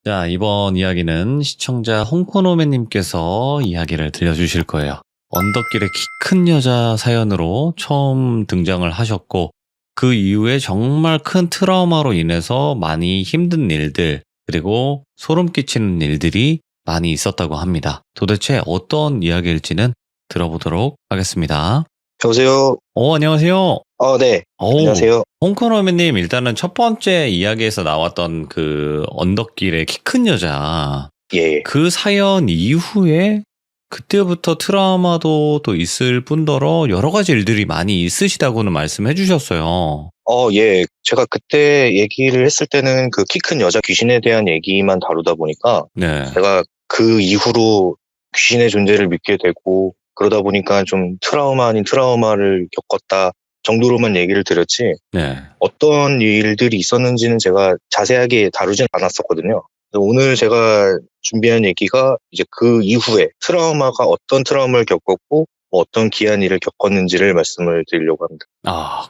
자, 이번 이야기는 시청자 홍코노메님께서 이야기를 들려주실 거예요. 언덕길의 키 큰 여자 사연으로 처음 등장을 하셨고, 그 이후에 정말 큰 트라우마로 인해서 많이 힘든 일들, 그리고 소름 끼치는 일들이 많이 있었다고 합니다. 도대체 어떤 이야기일지는 들어보도록 하겠습니다. 여보세요? 안녕하세요. 네. 안녕하세요. 홍코노메님, 일단은 첫 번째 이야기에서 나왔던 그 언덕길의 키 큰 여자, 예. 그 사연 이후에 그때부터 트라우마도 또 있을 뿐더러 여러 가지 일들이 많이 있으시다고는 말씀해 주셨어요. 예. 제가 그때 얘기를 했을 때는 그 키 큰 여자 귀신에 대한 얘기만 다루다 보니까 네. 제가 그 이후로 귀신의 존재를 믿게 되고 그러다 보니까 좀 트라우마 아닌 트라우마를 겪었다 정도로만 얘기를 드렸지 네. 어떤 일들이 있었는지는 제가 자세하게 다루진 않았었거든요. 그래서 오늘 제가 준비한 얘기가 이제 그 이후에 트라우마가 어떤 트라우마를 겪었고 어떤 기이한 일을 겪었는지를 말씀을 드리려고 합니다.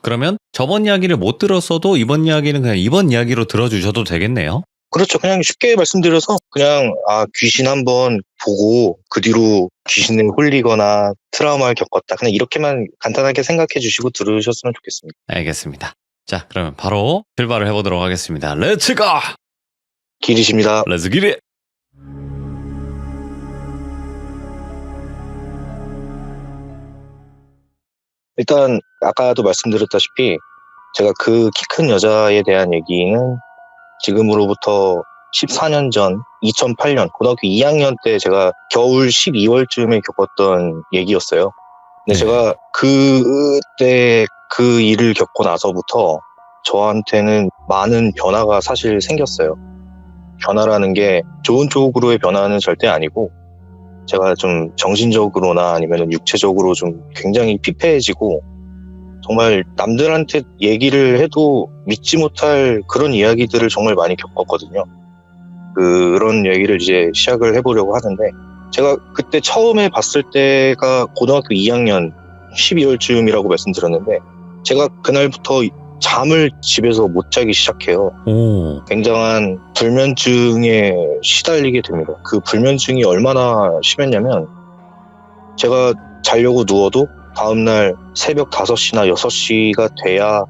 그러면 저번 이야기를 못 들었어도 이번 이야기는 그냥 이번 이야기로 들어주셔도 되겠네요. 그렇죠. 그냥 쉽게 말씀드려서 그냥 귀신 한번 보고 그 뒤로 귀신에 홀리거나 트라우마를 겪었다. 그냥 이렇게만 간단하게 생각해 주시고 들으셨으면 좋겠습니다. 알겠습니다. 자, 그러면 바로 출발을 해보도록 하겠습니다. 렛츠 고! 길이십니다. 렛츠 기릿! 일단 아까도 말씀드렸다시피 제가 그 키 큰 여자에 대한 얘기는 지금으로부터 14년 전 2008년 고등학교 2학년 때 제가 겨울 12월쯤에 겪었던 얘기였어요. 근데 제가 그때 그 일을 겪고 나서부터 저한테는 많은 변화가 사실 생겼어요. 변화라는 게 좋은 쪽으로의 변화는 절대 아니고 제가 좀 정신적으로나 아니면 육체적으로 좀 굉장히 피폐해지고 정말 남들한테 얘기를 해도 믿지 못할 그런 이야기들을 정말 많이 겪었거든요. 그런 얘기를 이제 시작을 해보려고 하는데 제가 그때 처음에 봤을 때가 고등학교 2학년 12월쯤이라고 말씀드렸는데 제가 그날부터 잠을 집에서 못 자기 시작해요. 굉장한 불면증에 시달리게 됩니다. 그 불면증이 얼마나 심했냐면 제가 자려고 누워도 다음날 새벽 5시나 6시가 돼야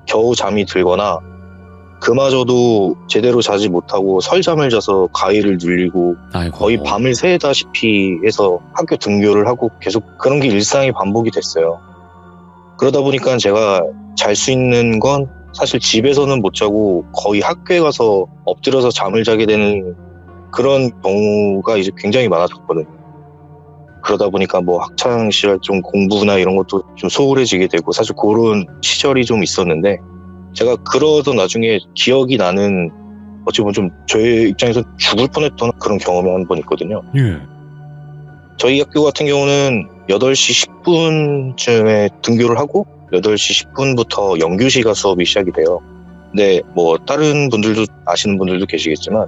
겨우 잠이 들거나 그마저도 제대로 자지 못하고 설잠을 자서 가위를 눌리고 거의 밤을 새다시피 해서 학교 등교를 하고 계속 그런 게 일상이 반복이 됐어요. 그러다 보니까 제가 잘 수 있는 건 사실 집에서는 못 자고 거의 학교에 가서 엎드려서 잠을 자게 되는 그런 경우가 이제 굉장히 많아졌거든요. 그러다 보니까 뭐 학창 시절 좀 공부나 이런 것도 좀 소홀해지게 되고 사실 그런 시절이 좀 있었는데 제가 그러던 나중에 기억이 나는 어찌 보면 좀 저의 입장에서 죽을 뻔했던 그런 경험이 한 번 있거든요. 저희 학교 같은 경우는 8시 10분쯤에 등교를 하고 8시 10분부터 영규시가 수업이 시작이 돼요. 근데 뭐 다른 분들도 아시는 분들도 계시겠지만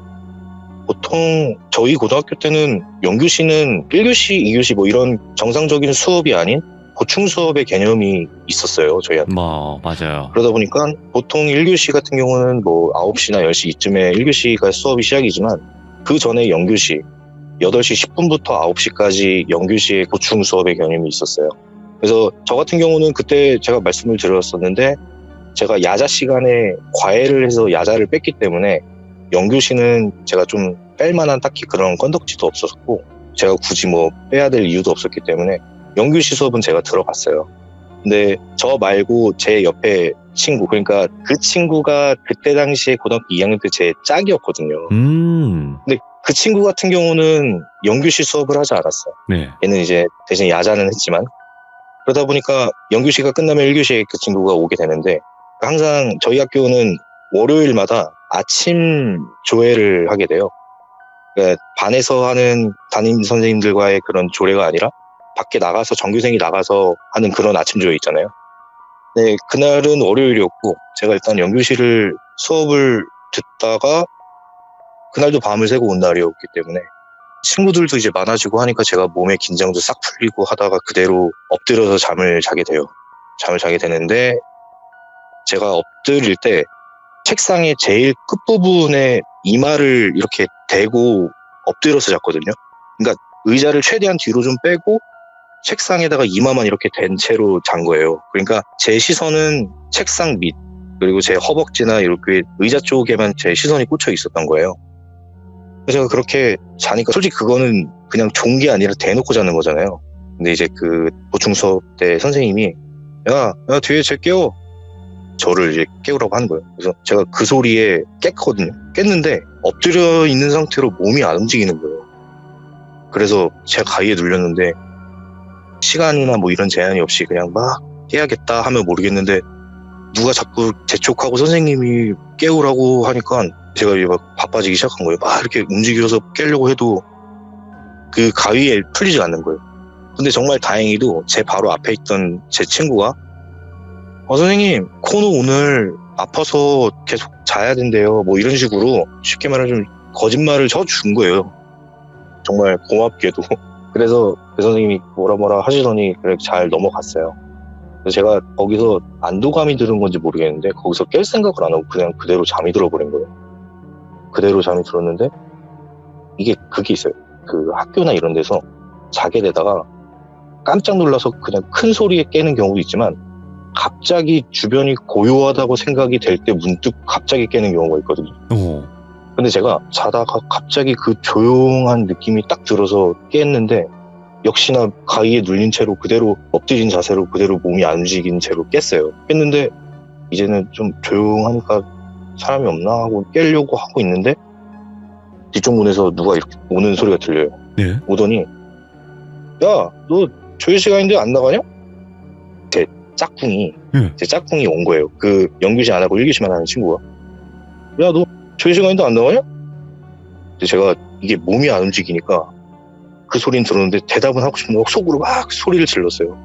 보통 저희 고등학교 때는 영규시는 1교시, 2교시 뭐 이런 정상적인 수업이 아닌 보충 수업의 개념이 있었어요, 저희한테. 맞아요. 그러다 보니까 보통 1교시 같은 경우는 뭐 9시나 10시 이쯤에 1교시가 수업이 시작이지만 그 전에 영규시 8시 10분부터 9시까지 영규시의 보충 수업의 개념이 있었어요. 그래서 저 같은 경우는 그때 제가 말씀을 드렸었는데 제가 야자 시간에 과외를 해서 야자를 뺐기 때문에 영규시는 제가 좀 뺄만한 딱히 그런 건덕지도 없었고 제가 굳이 뭐 빼야 될 이유도 없었기 때문에 영규시 수업은 제가 들어갔어요. 근데 저 말고 제 옆에 친구, 그러니까 그 친구가 그때 당시에 고등학교 2학년 때 제 짝이었거든요. 근데 그 친구 같은 경우는 영규시 수업을 하지 않았어요. 얘는 이제 대신 야자는 했지만 그러다 보니까 영규시가 끝나면 1교시에 그 친구가 오게 되는데 항상 저희 학교는 월요일마다 아침 조회를 하게 돼요. 그러니까 반에서 하는 담임 선생님들과의 그런 조례가 아니라 밖에 나가서 전교생이 나가서 하는 그런 아침 조회 있잖아요. 네, 그날은 월요일이었고 제가 일단 영규시를 수업을 듣다가 그날도 밤을 새고 온 날이었기 때문에 친구들도 이제 많아지고 하니까 제가 몸의 긴장도 싹 풀리고 하다가 그대로 엎드려서 잠을 자게 돼요. 잠을 자게 되는데 제가 엎드릴 때 책상의 제일 끝부분에 이마를 이렇게 대고 엎드려서 잤거든요. 그러니까 의자를 최대한 뒤로 좀 빼고 책상에다가 이마만 이렇게 댄 채로 잔 거예요. 그러니까 제 시선은 책상 밑 그리고 제 허벅지나 이렇게 의자 쪽에만 제 시선이 꽂혀 있었던 거예요. 그래서 제가 그렇게 자니까 솔직히 그거는 그냥 좋은 게 아니라 대놓고 자는 거잖아요. 근데 이제 그 보충 수업 때 선생님이 야 뒤에 쟤 깨워. 저를 이제 깨우라고 하는 거예요. 그래서 제가 그 소리에 깼거든요. 깼는데 엎드려 있는 상태로 몸이 안 움직이는 거예요. 그래서 제가 가위에 눌렸는데 시간이나 뭐 이런 제한이 없이 그냥 막 깨야겠다 하면 모르겠는데 누가 자꾸 재촉하고 선생님이 깨우라고 하니까 제가 막 바빠지기 시작한 거예요. 막 이렇게 움직여서 깨려고 해도 그 가위에 풀리지 않는 거예요. 근데 정말 다행히도 제 바로 앞에 있던 제 친구가 선생님 코너 오늘 아파서 계속 자야 된대요. 뭐 이런 식으로 쉽게 말하면 좀 거짓말을 쳐준 거예요. 정말 고맙게도. 그래서 그 선생님이 뭐라 하시더니 그래 잘 넘어갔어요. 그래서 제가 거기서 안도감이 드는 건지 모르겠는데 거기서 깰 생각을 안 하고 그냥 그대로 잠이 들어버린 거예요. 그대로 잠이 들었는데 이게 그게 있어요. 그 학교나 이런 데서 자게 되다가 깜짝 놀라서 그냥 큰 소리에 깨는 경우도 있지만 갑자기 주변이 고요하다고 생각이 될 때 문득 갑자기 깨는 경우가 있거든요. 근데 제가 자다가 갑자기 그 조용한 느낌이 딱 들어서 깼는데 역시나 가위에 눌린 채로 그대로 엎드린 자세로 그대로 몸이 안 움직인 채로 깼어요. 깼는데 이제는 좀 조용하니까 사람이 없나 하고 깨려고 하고 있는데 뒤쪽 문에서 누가 이렇게 오는 소리가 들려요. 네. 오더니 야, 너 조회 시간인데 안 나가냐? 제 짝꿍이 온 거예요. 그 연규시 안 하고 1교시만 하는 친구가. 야, 너 조회 시간인데 안 나가냐? 근데 제가 이게 몸이 안 움직이니까 그 소리는 들었는데 대답은 하고 싶은 거 속으로 막 소리를 질렀어요.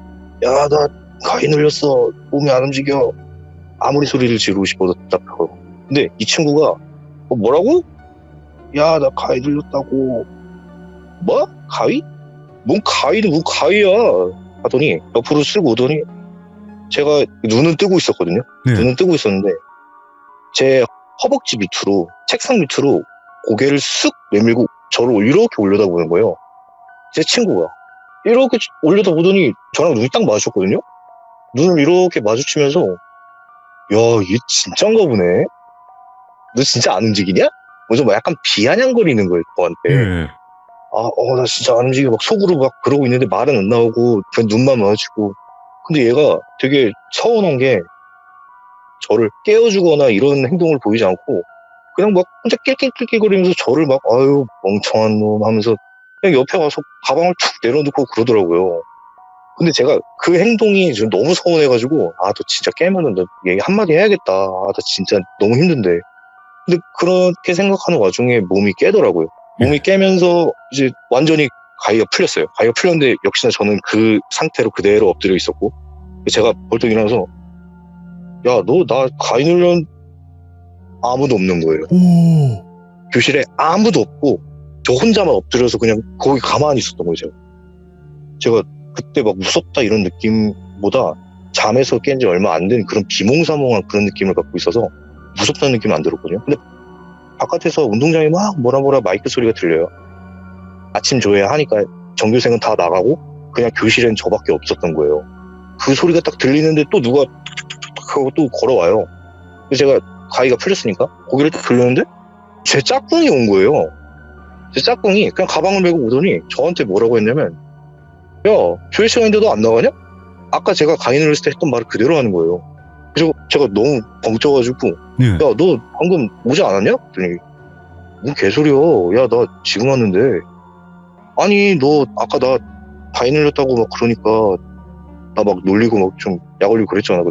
야, 나 가위 눌렸어. 몸이 안 움직여. 아무리 소리를 지르고 싶어도 답답하고. 근데 이 친구가 뭐라고? 야, 나 가위 눌렸다고. 뭐? 가위? 뭔 가위는 뭔 가위야 하더니 옆으로 쓰고 오더니 제가 눈은 뜨고 있었거든요. 네. 눈은 뜨고 있었는데 제 허벅지 밑으로 책상 밑으로 고개를 쓱 내밀고 저를 이렇게 올려다보는 거예요. 제 친구가 이렇게 올려다보더니 저랑 눈이 딱 마주쳤거든요. 눈을 이렇게 마주치면서 야, 얘 진짠가 보네. 너 진짜 안 움직이냐? 먼저 막 약간 비아냥거리는 거예요 저한테. 나 진짜 안 움직여. 막 속으로 막 그러고 있는데 말은 안 나오고 그냥 눈만 마주치고. 근데 얘가 되게 서운한 게 저를 깨워주거나 이런 행동을 보이지 않고 그냥 막 혼자 낄낄낄낄거리면서 저를 막 아유 멍청한 놈 하면서 그냥 옆에 가서 가방을 툭 내려놓고 그러더라고요. 근데 제가 그 행동이 좀 너무 서운해가지고 너 진짜 깨면은 너 얘기 한마디 해야겠다. 나 진짜 너무 힘든데. 근데 그렇게 생각하는 와중에 몸이 깨더라고요. 몸이 깨면서 이제 완전히 가위가 풀렸어요. 가위가 풀렸는데 역시나 저는 그 상태로 그대로 엎드려 있었고 제가 벌떡 일어나서 야, 너 나 가위 눌려 아무도 없는 거예요. 교실에 아무도 없고 저 혼자만 엎드려서 그냥 거기 가만히 있었던 거예요. 제가 그때 막 무섭다 이런 느낌보다 잠에서 깬 지 얼마 안 된 그런 비몽사몽한 그런 느낌을 갖고 있어서 무섭다는 느낌은 안 들었거든요. 근데 바깥에서 운동장에 막 뭐라 마이크 소리가 들려요. 아침 조회 하니까 전교생은 다 나가고 그냥 교실엔 저밖에 없었던 거예요. 그 소리가 딱 들리는데 또 누가 툭툭툭 하고 또 걸어와요. 그래서 제가 가위가 풀렸으니까 고개를 딱 돌렸는데 제 짝꿍이 온 거예요. 제 짝꿍이 그냥 가방을 메고 오더니 저한테 뭐라고 했냐면 야, 조회 시간인데도 안 나가냐? 아까 제가 가위 눌렀을 때 했던 말을 그대로 하는 거예요. 그래서 제가 너무 벙쪄가지고 야, 너 방금 오지 않았냐? 그랬더니 뭔 개소리야. 야, 나 지금 왔는데. 아니, 너 아까 나 가위 눌렸다고 막 그러니까 나 막 놀리고 막 좀 약 올리고 그랬잖아.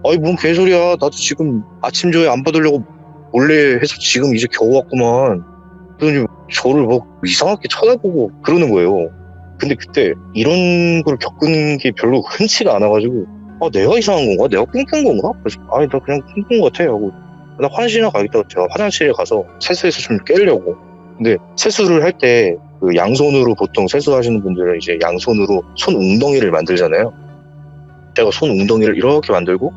아니, 뭔 개소리야. 나도 지금 아침 조회 안 받으려고 몰래 해서 지금 이제 겨우 왔구만. 그러더니 저를 막 이상하게 쳐다보고 그러는 거예요. 근데 그때 이런 걸 겪은 게 별로 흔치가 않아가지고 내가 이상한 건가? 내가 꿈꾼 건가? 그래서 나 그냥 꿈꾼 것 같아 하고 나 화장실이나 가겠다고 제가 화장실에 가서 세수해서 좀 깨려고. 근데 세수를 할 때 그 양손으로 보통 세수하시는 분들은 이제 양손으로 손 웅덩이를 만들잖아요. 제가 손 웅덩이를 이렇게 만들고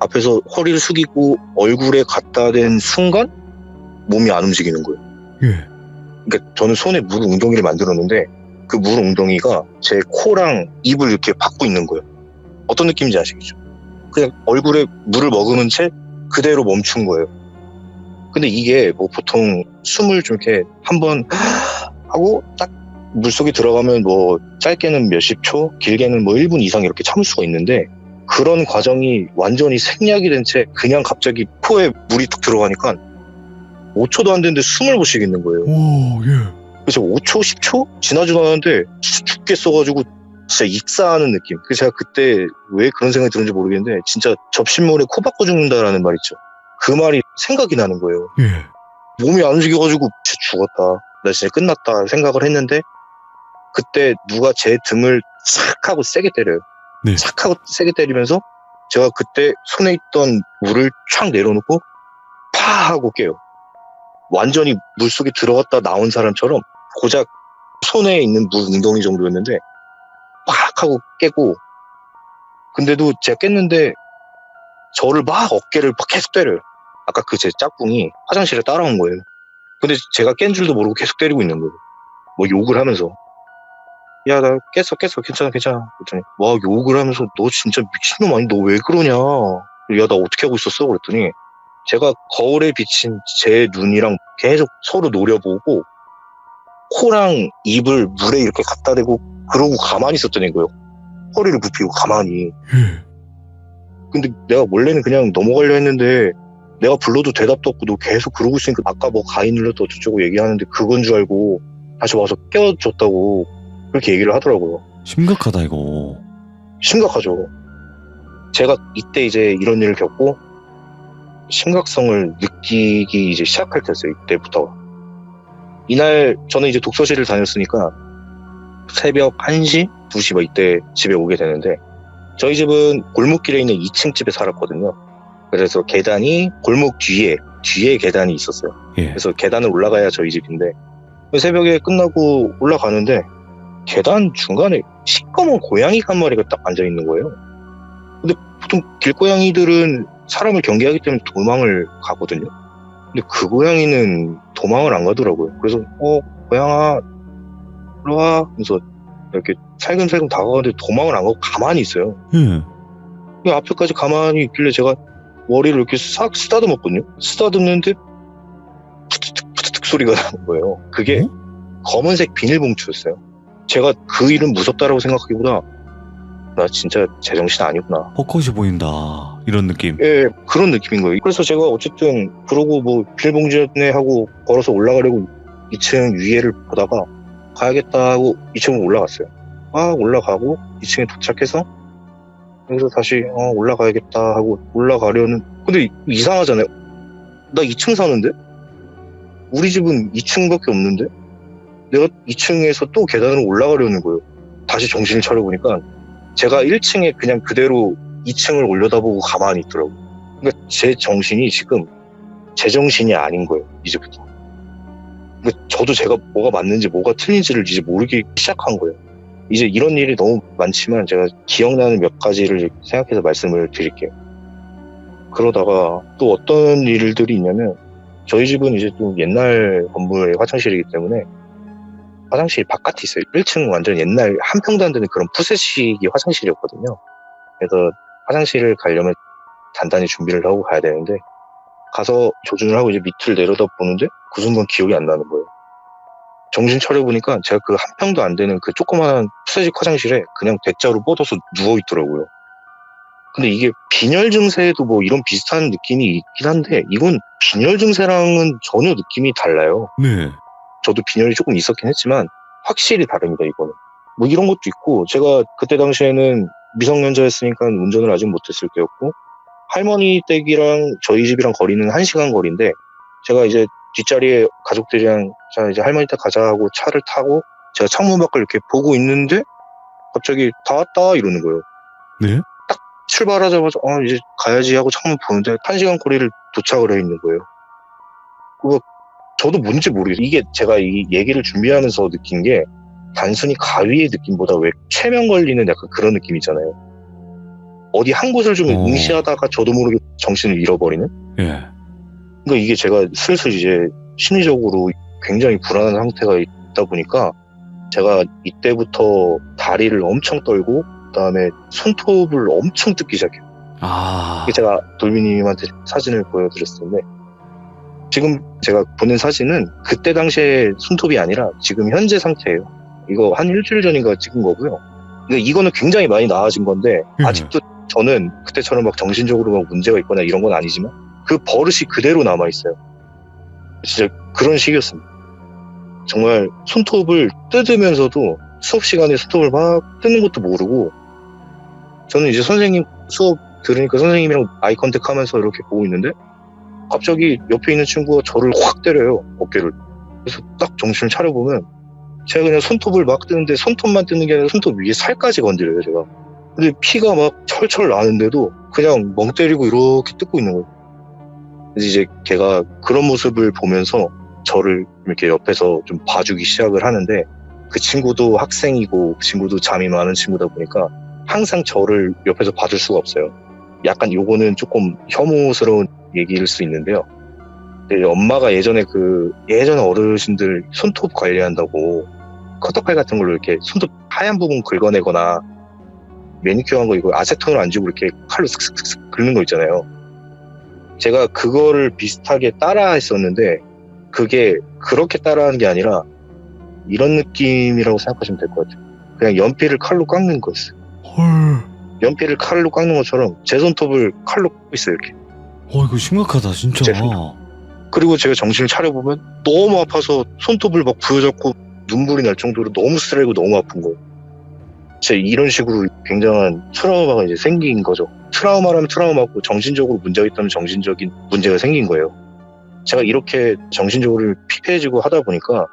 앞에서 허리를 숙이고 얼굴에 갖다 댄 순간 몸이 안 움직이는 거예요. 예. 그러니까 저는 손에 물 웅덩이를 만들었는데 그 물 웅덩이가 제 코랑 입을 이렇게 받고 있는 거예요. 어떤 느낌인지 아시겠죠? 그냥 얼굴에 물을 머금은 채 그대로 멈춘 거예요. 근데 이게 뭐 보통 숨을 좀 이렇게 한번 하고 딱 물속에 들어가면 뭐 짧게는 몇십 초, 길게는 뭐 1분 이상 이렇게 참을 수가 있는데 그런 과정이 완전히 생략이 된 채 그냥 갑자기 코에 물이 툭 들어가니까 5초도 안 됐는데 숨을 못 쉬겠는 거예요. 오, 예. 그래서 5초, 10초 지나지도 않았는데 죽겠어가지고 진짜 익사하는 느낌. 그래서 제가 그때 왜 그런 생각이 들었는지 모르겠는데 진짜 접신물에 코 박고 죽는다라는 말 있죠. 그 말이 생각이 나는 거예요. 예. 몸이 안 움직여가지고 진짜 죽었다. 나 진짜 끝났다 생각을 했는데 그때 누가 제 등을 싹 하고 세게 때려요. 네. 싹 하고 세게 때리면서 제가 그때 손에 있던 물을 촥 내려놓고 파 하고 깨요. 완전히 물속에 들어갔다 나온 사람처럼 고작 손에 있는 물 웅덩이 정도였는데 팍 하고 깨고 근데도 제가 깼는데 저를 막 어깨를 막 계속 때려요. 아까 그 제 짝꿍이 화장실에 따라온 거예요. 근데 제가 깬 줄도 모르고 계속 때리고 있는 거예요. 뭐 욕을 하면서 야 나 깼어 괜찮아 그랬더니 와 욕을 하면서 너 진짜 미친놈 아니 너 왜 그러냐 야 나 어떻게 하고 있었어 그랬더니 제가 거울에 비친 제 눈이랑 계속 서로 노려보고 코랑 입을 물에 이렇게 갖다 대고 그러고 가만히 있었더니 거예요. 허리를 굽히고 가만히. 근데 내가 원래는 그냥 넘어가려 했는데 내가 불러도 대답도 없고 너 계속 그러고 있으니까 아까 뭐 가위 눌렀다 어쩌고 얘기하는데 그건 줄 알고 다시 와서 깨워줬다고 그렇게 얘기를 하더라고요. 심각하다, 이거. 심각하죠. 제가 이때 이제 이런 일을 겪고 심각성을 느끼기 이제 시작할 때였어요. 이때부터. 이날 저는 이제 독서실을 다녔으니까 새벽 1시, 2시 뭐 이때 집에 오게 되는데 저희 집은 골목길에 있는 2층 집에 살았거든요. 그래서 계단이 골목 뒤에 계단이 있었어요. 예. 그래서 계단을 올라가야 저희 집인데 새벽에 끝나고 올라가는데 계단 중간에 시꺼먼 고양이가 한 마리가 딱 앉아있는 거예요. 근데 보통 길고양이들은 사람을 경계하기 때문에 도망을 가거든요. 근데 그 고양이는 도망을 안 가더라고요. 그래서 고양아 일로 와 하면서 이렇게 살금살금 다가가는데 도망을 안 가고 가만히 있어요. 그 앞에까지 가만히 있길래 제가 머리를 이렇게 싹 쓰다듬었거든요. 쓰다듬는데 푸트득 소리가 나는 거예요. 그게 검은색 비닐봉투였어요. 제가 그 일은 무섭다라고 생각하기보다 나 진짜 제정신 아니구나. 헛것이 보인다. 이런 느낌. 예, 그런 느낌인 거예요. 그래서 제가 어쨌든 그러고 뭐 비닐봉지네 하고 걸어서 올라가려고 2층 위에를 보다가 가야겠다 하고 2층으로 올라갔어요. 올라가고 2층에 도착해서 여기서 다시 올라가야겠다 하고 올라가려는 근데 이상하잖아요. 나 2층 사는데? 우리 집은 2층밖에 없는데? 내가 2층에서 또 계단으로 올라가려는 거예요. 다시 정신을 차려보니까 제가 1층에 그냥 그대로 2층을 올려다보고 가만히 있더라고요. 그러니까 제 정신이 지금 제 정신이 아닌 거예요. 이제부터. 그러니까 저도 제가 뭐가 맞는지 뭐가 틀린지를 이제 모르기 시작한 거예요. 이제 이런 일이 너무 많지만 제가 기억나는 몇 가지를 생각해서 말씀을 드릴게요. 그러다가 또 어떤 일들이 있냐면 저희 집은 이제 좀 옛날 건물의 화장실이기 때문에 화장실 바깥에 있어요. 1층 완전 옛날 한 평도 안 되는 그런 푸세식이 화장실이었거든요. 그래서 화장실을 가려면 단단히 준비를 하고 가야 되는데 가서 조준을 하고 이제 밑을 내려다 보는데 그 순간 기억이 안 나는 거예요. 정신 차려보니까 제가 그 한 평도 안 되는 그 조그마한 푸세식 화장실에 그냥 대자로 뻗어서 누워있더라고요. 근데 이게 빈혈 증세에도 뭐 이런 비슷한 느낌이 있긴 한데 이건 빈혈 증세랑은 전혀 느낌이 달라요. 네. 저도 빈혈이 조금 있었긴 했지만 확실히 다릅니다, 이거는. 뭐 이런 것도 있고 제가 그때 당시에는 미성년자였으니까 운전을 아직 못했을 때였고 할머니 댁이랑 저희 집이랑 거리는 1시간 거리인데 제가 이제 뒷자리에 가족들이랑 자 이제 할머니 댁 가자 하고 차를 타고 제가 창문 밖을 이렇게 보고 있는데 갑자기 다 왔다 이러는 거예요. 네? 출발하자마자 이제 가야지 하고 창문 보는데 1시간 거리를 도착을 해 있는 거예요. 그거 저도 뭔지 모르겠어요. 이게 제가 이 얘기를 준비하면서 느낀 게 단순히 가위의 느낌보다 왜 최면 걸리는 약간 그런 느낌 있잖아요. 어디 한 곳을 좀 응시하다가 저도 모르게 정신을 잃어버리는? 예. 그러니까 이게 제가 슬슬 이제 심리적으로 굉장히 불안한 상태가 있다 보니까 제가 이때부터 다리를 엄청 떨고 그다음에 손톱을 엄청 뜯기 시작해요. 아, 이게 제가 돌비님한테 사진을 보여드렸었는데 지금 제가 보낸 사진은 그때 당시에 손톱이 아니라 지금 현재 상태예요. 이거 한 일주일 전인가 찍은 거고요. 그러니까 이거는 굉장히 많이 나아진 건데 아직도 저는 그때처럼 막 정신적으로 막 문제가 있거나 이런 건 아니지만 그 버릇이 그대로 남아있어요. 진짜 그런 시기였습니다. 정말 손톱을 뜯으면서도 수업 시간에 손톱을 막 뜯는 것도 모르고 저는 이제 선생님 수업 들으니까 선생님이랑 아이 컨택 하면서 이렇게 보고 있는데 갑자기 옆에 있는 친구가 저를 확 때려요, 어깨를. 그래서 딱 정신을 차려보면 제가 그냥 손톱을 막 뜯는데 손톱만 뜯는 게 아니라 손톱 위에 살까지 건드려요, 제가. 근데 피가 막 철철 나는데도 그냥 멍 때리고 이렇게 뜯고 있는 거예요. 그래서 이제 걔가 그런 모습을 보면서 저를 이렇게 옆에서 좀 봐주기 시작을 하는데 그 친구도 학생이고 그 친구도 잠이 많은 친구다 보니까 항상 저를 옆에서 봐줄 수가 없어요. 약간 요거는 조금 혐오스러운 얘기일 수 있는데요. 근데 엄마가 예전에 예전 어르신들 손톱 관리한다고 커터칼 같은 걸로 이렇게 손톱 하얀 부분 긁어내거나 매니큐어한 거 이거 아세톤을 안 주고 이렇게 칼로 슥슥슥 긁는 거 있잖아요. 제가 그거를 비슷하게 따라 했었는데 그게 그렇게 따라하는 게 아니라 이런 느낌이라고 생각하시면 될 것 같아요. 그냥 연필을 칼로 깎는 거였어요. 헐. 연필을 칼로 깎는 것처럼 제 손톱을 칼로 깎고 있어요, 이렇게. 이거 심각하다, 진짜. 제 손톱. 그리고 제가 정신을 차려보면 너무 아파서 손톱을 막 부여잡고 눈물이 날 정도로 너무 쓰레고 너무 아픈 거예요. 제가 이런 식으로 굉장한 트라우마가 이제 생긴 거죠. 트라우마라면 트라우마고 정신적으로 문제가 있다면 정신적인 문제가 생긴 거예요. 제가 이렇게 정신적으로 피폐해지고 하다 보니까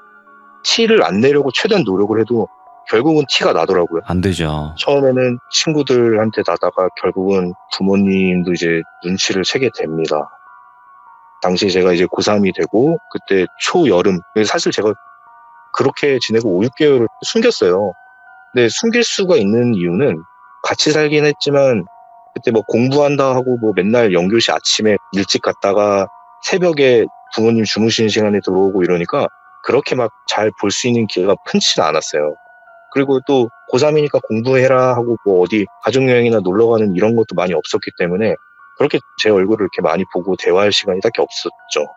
티를 안 내려고 최대한 노력을 해도 결국은 티가 나더라고요. 안 되죠. 처음에는 친구들한테 나다가 결국은 부모님도 이제 눈치를 채게 됩니다. 당시에 제가 이제 고3이 되고 그때 초여름, 사실 제가 그렇게 지내고 5, 6개월을 숨겼어요. 근데 숨길 수가 있는 이유는 같이 살긴 했지만 그때 뭐 공부한다 하고 뭐 맨날 연교시 아침에 일찍 갔다가 새벽에 부모님 주무시는 시간에 들어오고 이러니까 그렇게 막 잘 볼 수 있는 기회가 흔치는 않았어요. 그리고 또 고3이니까 공부해라 하고 뭐 어디 가족여행이나 놀러가는 이런 것도 많이 없었기 때문에 그렇게 제 얼굴을 이렇게 많이 보고 대화할 시간이 딱히 없었죠.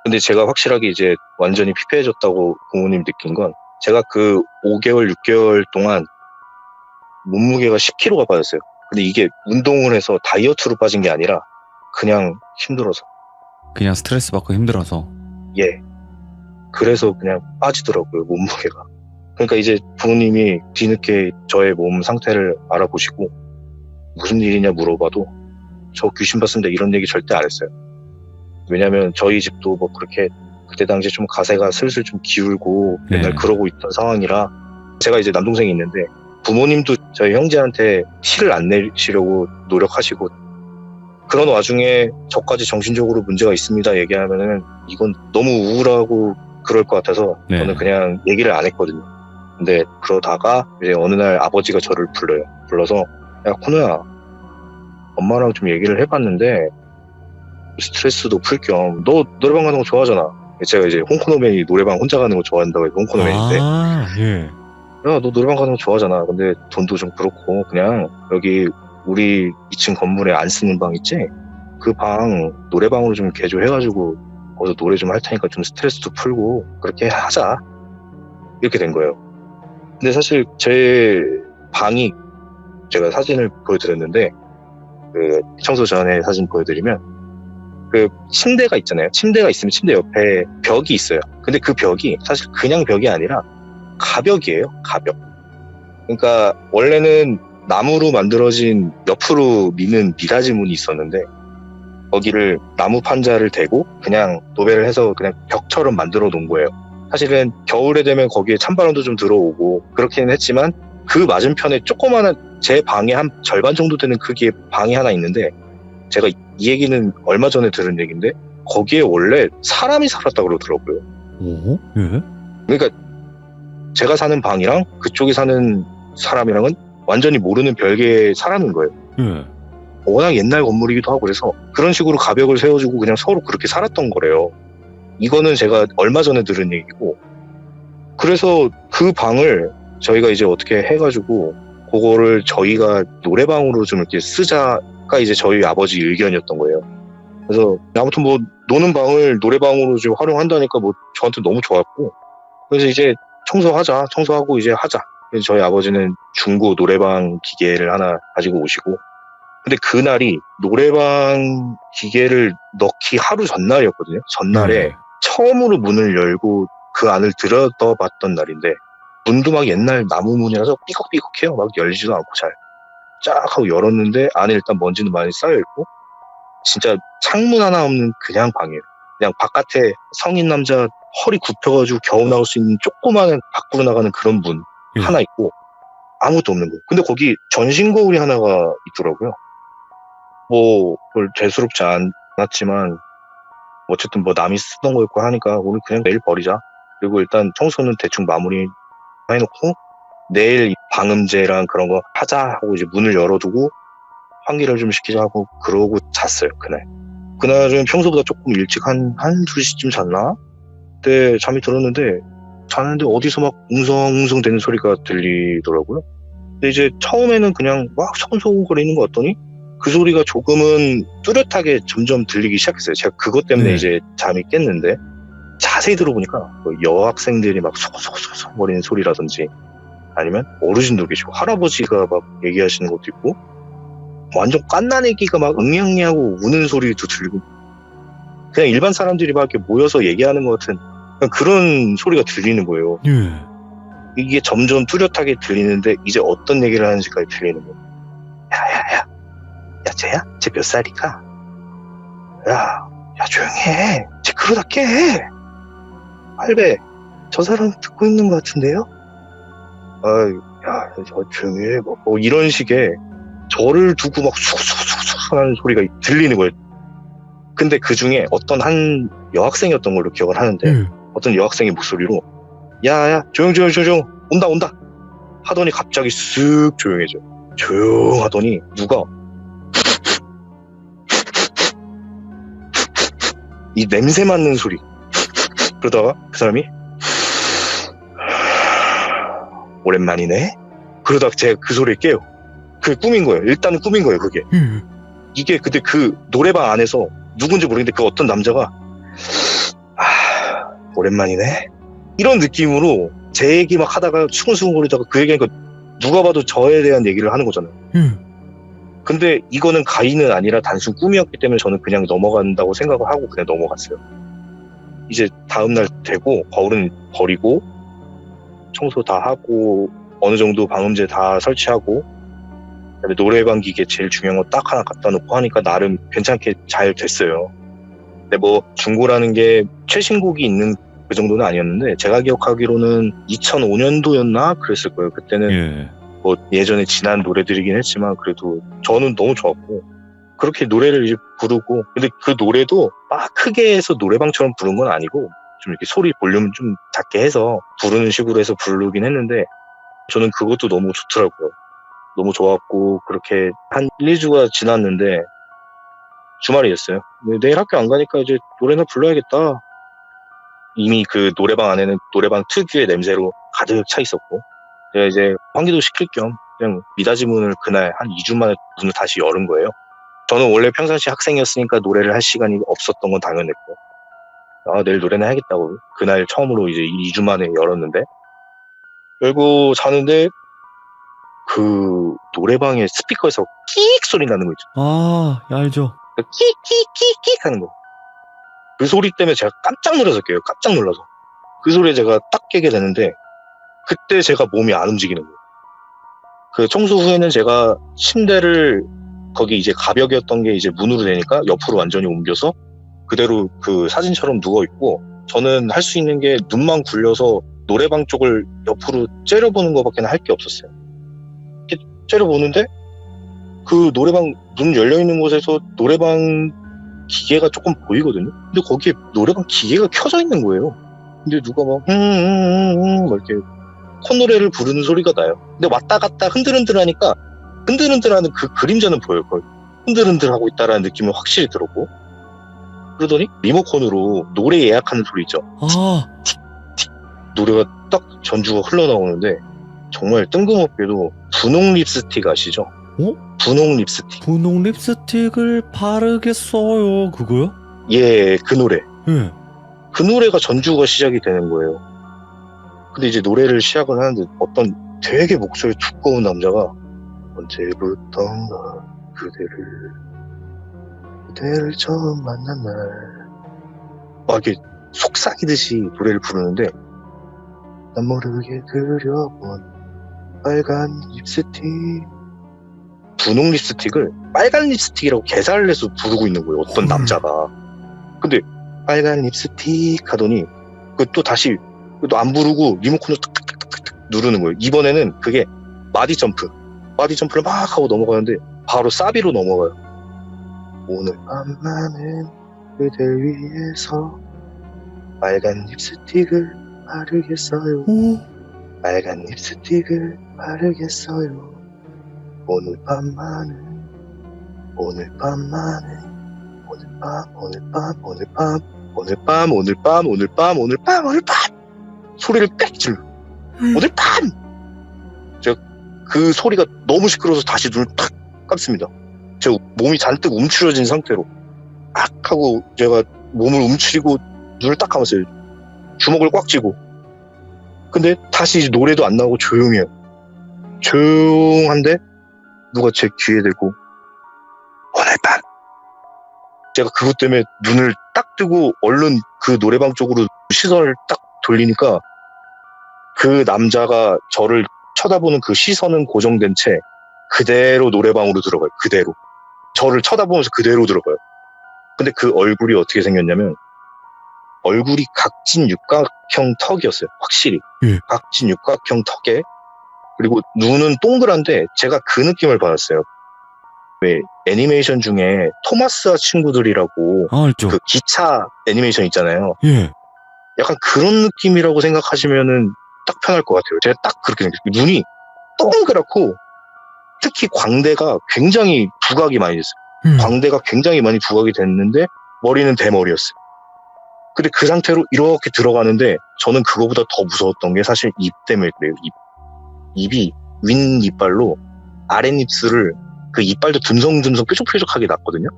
근데 제가 확실하게 이제 완전히 피폐해졌다고 부모님 느낀 건 제가 그 5개월, 6개월 동안 몸무게가 10kg가 빠졌어요. 근데 이게 운동을 해서 다이어트로 빠진 게 아니라 그냥 힘들어서. 그냥 스트레스 받고 힘들어서. 예. 그래서 그냥 빠지더라고요, 몸무게가. 그러니까 이제 부모님이 뒤늦게 저의 몸 상태를 알아보시고 무슨 일이냐 물어봐도 저 귀신 봤습니다 이런 얘기 절대 안 했어요. 왜냐면 저희 집도 뭐 그렇게 그때 당시에 좀 가세가 슬슬 좀 기울고 맨날 네. 그러고 있던 상황이라 제가 이제 남동생이 있는데 부모님도 저희 형제한테 티를 안 내시려고 노력하시고 그런 와중에 저까지 정신적으로 문제가 있습니다 얘기하면은 이건 너무 우울하고 그럴 것 같아서 네. 저는 그냥 얘기를 안 했거든요. 근데 그러다가 이제 어느 날 아버지가 저를 불러요. 불러서 야 코노야 엄마랑 좀 얘기를 해봤는데 스트레스도 풀 겸 너 노래방 가는 거 좋아하잖아. 제가 이제 홍코노맨이 노래방 혼자 가는 거 좋아한다고 해서 홍코노맨인데 아, 예. 야 너 노래방 가는 거 좋아하잖아. 근데 돈도 좀 그렇고 그냥 여기 우리 2층 건물에 안 쓰는 방 있지? 그 방 노래방으로 좀 개조해가지고 거기서 노래 좀 할 테니까 좀 스트레스도 풀고 그렇게 하자. 이렇게 된 거예요. 근데 사실 제 방이 제가 사진을 보여드렸는데 그 청소 전에 사진 보여드리면 그 침대가 있잖아요. 침대가 있으면 침대 옆에 벽이 있어요. 근데 그 벽이 사실 그냥 벽이 아니라 가벽이에요. 가벽. 그러니까 원래는 나무로 만들어진 옆으로 미는 미닫이 문이 있었는데 거기를 나무 판자를 대고 그냥 도배를 해서 그냥 벽처럼 만들어 놓은 거예요. 사실은 겨울에 되면 거기에 찬바람도 좀 들어오고 그렇기는 했지만 그 맞은편에 조그마한 제 방의 한 절반 정도 되는 크기의 방이 하나 있는데 제가 이 얘기는 얼마 전에 들은 얘기인데 거기에 원래 사람이 살았다고 그러더라고요. 오? 예? 그러니까 제가 사는 방이랑 그쪽에 사는 사람이랑은 완전히 모르는 별개의 사람인 거예요. 예. 워낙 옛날 건물이기도 하고 그래서 그런 식으로 가벽을 세워주고 그냥 서로 그렇게 살았던 거래요. 이거는 제가 얼마 전에 들은 얘기고, 그래서 그 방을 저희가 이제 어떻게 해가지고 그거를 저희가 노래방으로 좀 이렇게 쓰자가 이제 저희 아버지 의견이었던 거예요. 그래서 아무튼 뭐 노는 방을 노래방으로 좀 활용한다니까 뭐 저한테 너무 좋았고, 그래서 이제 청소하고 이제 하자. 그래서 저희 아버지는 중고 노래방 기계를 하나 가지고 오시고, 근데 그날이 노래방 기계를 넣기 하루 전날이었거든요. 전날에 처음으로 문을 열고 그 안을 들여다봤던 날인데, 문도 막 옛날 나무 문이라서 삐걱삐걱해요. 막 열지도 않고 쫙 하고 열었는데 안에 일단 먼지는 많이 쌓여있고, 진짜 창문 하나 없는 그냥 방이에요. 그냥 바깥에 성인 남자 허리 굽혀가지고 겨우 나올 수 있는 조그마한 밖으로 나가는 그런 문 하나 있고 아무것도 없는 거예요. 근데 거기 전신 거울이 하나가 있더라고요. 뭐 그걸 대수롭지 않았지만 어쨌든 뭐 남이 쓰던 거였고 하니까 우리 그냥 내일 버리자. 그리고 일단 청소는 대충 마무리 해놓고 내일 방음제랑 그런 거 하자 하고 이제 문을 열어두고 환기를 좀 시키자 하고 그러고 잤어요. 그날은 평소보다 조금 일찍 한 2시쯤 잤나? 그때 잠이 들었는데 자는데 어디서 막 웅성웅성 되는 소리가 들리더라고요. 근데 이제 처음에는 그냥 막 소곤소곤거리는 거 같더니 그 소리가 조금은 뚜렷하게 점점 들리기 시작했어요. 제가 그것 때문에 이제 잠이 깼는데 자세히 들어보니까 뭐 여학생들이 막 소곤소곤 거리는 소리라든지 아니면 어르신도 계시고 할아버지가 막 얘기하시는 것도 있고 완전 깐난 애기가 막 응애응애하고 우는 소리도 들리고 그냥 일반 사람들이 막 이렇게 모여서 얘기하는 것 같은 그런 소리가 들리는 거예요. 이게 점점 뚜렷하게 들리는데 이제 어떤 얘기를 하는지까지 들리는 거예요. 야 쟤야? 쟤 몇 살이가? 야 조용히 해. 쟤 그러다 깨. 할배 저 사람 듣고 있는 것 같은데요? 저 조용히 해. 뭐 이런 식의 저를 두고 막 쑥쑥쑥쑥 하는 소리가 들리는 거예요. 근데 그 중에 어떤 한 여학생이었던 걸로 기억을 하는데 어떤 여학생의 목소리로 야 조용 온다 하더니 갑자기 쓱 조용해져. 조용하더니 누가 이 냄새 맡는 소리 그러다가 그 사람이 오랜만이네 그러다가 제가 그 소리에 깨요. 그게 꿈인 거예요. 일단은 꿈인 거예요. 그게 이게 근데 그 노래방 안에서 누군지 모르겠는데 그 어떤 남자가 오랜만이네 이런 느낌으로 제 얘기 막 하다가 수근수근거리다가 그 얘기하니까 누가 봐도 저에 대한 얘기를 하는 거잖아요. 근데 이거는 가위는 아니라 단순 꿈이었기 때문에 저는 그냥 넘어간다고 생각을 하고 그냥 넘어갔어요. 이제 다음날 되고 거울은 버리고 청소 다 하고 어느 정도 방음제 다 설치하고 그다음에 노래방 기계 제일 중요한 거 딱 하나 갖다 놓고 하니까 나름 괜찮게 잘 됐어요. 근데 뭐 중고라는 게 최신곡이 있는 그 정도는 아니었는데 제가 기억하기로는 2005년도였나 그랬을 거예요. 그때는 뭐 예전에 지난 노래들이긴 했지만 그래도 저는 너무 좋았고 그렇게 노래를 이제 부르고 근데 그 노래도 막 크게 해서 노래방처럼 부른 건 아니고 좀 이렇게 소리 볼륨 좀 작게 해서 부르는 식으로 해서 부르긴 했는데 저는 그것도 너무 좋더라고요. 너무 좋았고 그렇게 한 1-2주가 지났는데 주말이었어요. 내일 학교 안 가니까 이제 노래나 불러야겠다. 이미 그 노래방 안에는 노래방 특유의 냄새로 가득 차 있었고 제가 이제 환기도 시킬 겸 그냥 미닫이 문을 그날 한 2주 만에 문을 다시 열은 거예요. 저는 원래 평상시 학생이었으니까 노래를 할 시간이 없었던 건 당연했고 내일 노래는 해야겠다고 그날 처음으로 이제 2주 만에 열었는데 열고 자는데 그 노래방의 스피커에서 끽 소리 나는 거 있죠. 알죠. 끽 하는 거. 그 소리 때문에 제가 깜짝 놀라서 깨요. 깜짝 놀라서. 그 소리에 제가 딱 깨게 되는데 그때 제가 몸이 안 움직이는 거예요. 그 청소 후에는 제가 침대를 거기 이제 가벽이었던 게 이제 문으로 되니까 옆으로 완전히 옮겨서 그대로 그 사진처럼 누워있고 저는 할 수 있는 게 눈만 굴려서 노래방 쪽을 옆으로 째려보는 것밖에 할 게 없었어요. 이렇게 째려보는데 그 노래방 문 열려있는 곳에서 노래방 기계가 조금 보이거든요. 근데 거기에 노래방 기계가 켜져 있는 거예요. 근데 누가 막 이렇게 콧노래를 부르는 소리가 나요. 근데 왔다 갔다 흔들흔들하니까 흔들흔들하는 그 그림자는 보여요. 거의. 흔들흔들하고 있다라는 느낌을 확실히 들었고, 그러더니 리모컨으로 노래 예약하는 소리 있죠. 아, 노래가 딱 전주가 흘러나오는데 정말 뜬금없게도 분홍 립스틱 아시죠? 어? 분홍 립스틱. 분홍 립스틱을 바르겠어요. 그거요? 예, 그 노래. 예. 그 노래가 전주가 시작이 되는 거예요. 근데 이제 노래를 시작을 하는데 어떤 되게 목소리 두꺼운 남자가 언제부턴가 그대를 처음 만난 날 막 이렇게 속삭이듯이 노래를 부르는데, 난 모르게 그려본 빨간 립스틱, 분홍 립스틱을 빨간 립스틱이라고 개사를 해서 부르고 있는 거예요, 어떤 남자가. 근데 빨간 립스틱 하더니 그 또 다시 또 안 부르고 리모컨을 탁탁탁탁 누르는 거예요. 이번에는 그게 마디 점프를 막 하고 넘어가는데 바로 사비로 넘어가요. 오늘 밤만은 그댈 위해서 빨간 립스틱을 바르겠어요. 오, 빨간 립스틱을 바르겠어요. 오늘 밤만은 소리를 빽 질러. 오늘 밤! 제가 그 소리가 너무 시끄러워서 다시 눈을 탁 감습니다. 제가 몸이 잔뜩 움츠러진 상태로 악 하고 제가 몸을 움츠리고 눈을 딱 감았어요. 주먹을 꽉 쥐고. 근데 다시 노래도 안 나오고 조용해요. 조용한데 누가 제 귀에 대고 오늘 밤. 제가 그것 때문에 눈을 딱 뜨고 얼른 그 노래방 쪽으로 시선을 딱 돌리니까 그 남자가 저를 쳐다보는 그 시선은 고정된 채 그대로 노래방으로 들어가요. 그대로. 저를 쳐다보면서 그대로 들어가요. 근데 그 얼굴이 어떻게 생겼냐면 얼굴이 각진 육각형 턱이었어요. 확실히. 예. 각진 육각형 턱에 그리고 눈은 동그란데 제가 그 느낌을 받았어요. 왜 애니메이션 중에 토마스와 친구들이라고 알죠. 그 기차 애니메이션 있잖아요. 예. 약간 그런 느낌이라고 생각하시면은 딱 편할 것 같아요. 제가 딱 그렇게 생각해요. 눈이 동그랗고 특히 광대가 굉장히 부각이 많이 됐어요. 광대가 굉장히 많이 부각이 됐는데 머리는 대머리였어요. 근데 그 상태로 이렇게 들어가는데 저는 그거보다 더 무서웠던 게 사실 입 때문에 그래요. 입이 윗 이빨로 아랫입술을 그 이빨도 듬성듬성 뾰족뾰족하게 났거든요.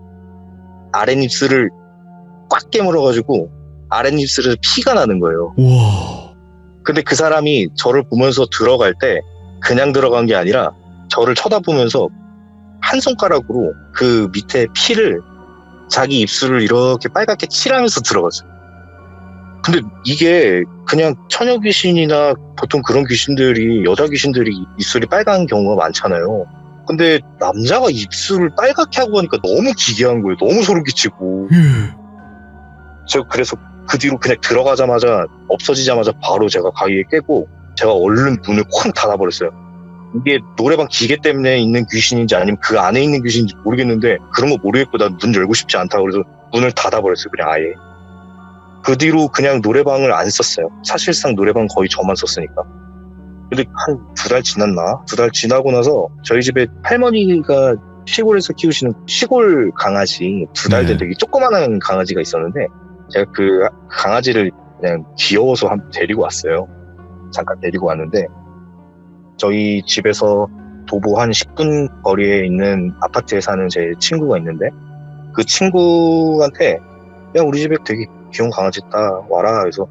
아랫입술을 꽉 깨물어가지고 아랫입술에서 피가 나는 거예요. 와. 근데 그 사람이 저를 보면서 들어갈 때 그냥 들어간 게 아니라 저를 쳐다보면서 한 손가락으로 그 밑에 피를 자기 입술을 이렇게 빨갛게 칠하면서 들어갔어요. 근데 이게 그냥 처녀 귀신이나 보통 그런 귀신들이 여자 귀신들이 입술이 빨간 경우가 많잖아요. 근데 남자가 입술을 빨갛게 하고 하니까 너무 기괴한 거예요. 너무 소름 끼치고. 제가 그래서 그 뒤로 그냥 들어가자마자 없어지자마자 바로 제가 가위에 깨고 제가 얼른 문을 쾅 닫아버렸어요. 이게 노래방 기계 때문에 있는 귀신인지 아니면 그 안에 있는 귀신인지 모르겠는데 그런 거 모르겠고 난 문 열고 싶지 않다 그래서 문을 닫아버렸어요. 그냥 아예. 그 뒤로 그냥 노래방을 안 썼어요. 사실상 노래방 거의 저만 썼으니까. 근데 한 2달 지났나? 2달 지나고 나서 저희 집에 할머니가 시골에서 키우시는 시골 강아지 2달 된 되게 조그만한 강아지가 있었는데 제가 그 강아지를 그냥 귀여워서 데리고 왔어요. 잠깐 데리고 왔는데 저희 집에서 도보 한 10분 거리에 있는 아파트에 사는 제 친구가 있는데 그 친구한테 야 우리 집에 되게 귀여운 강아지 있다 와라 해서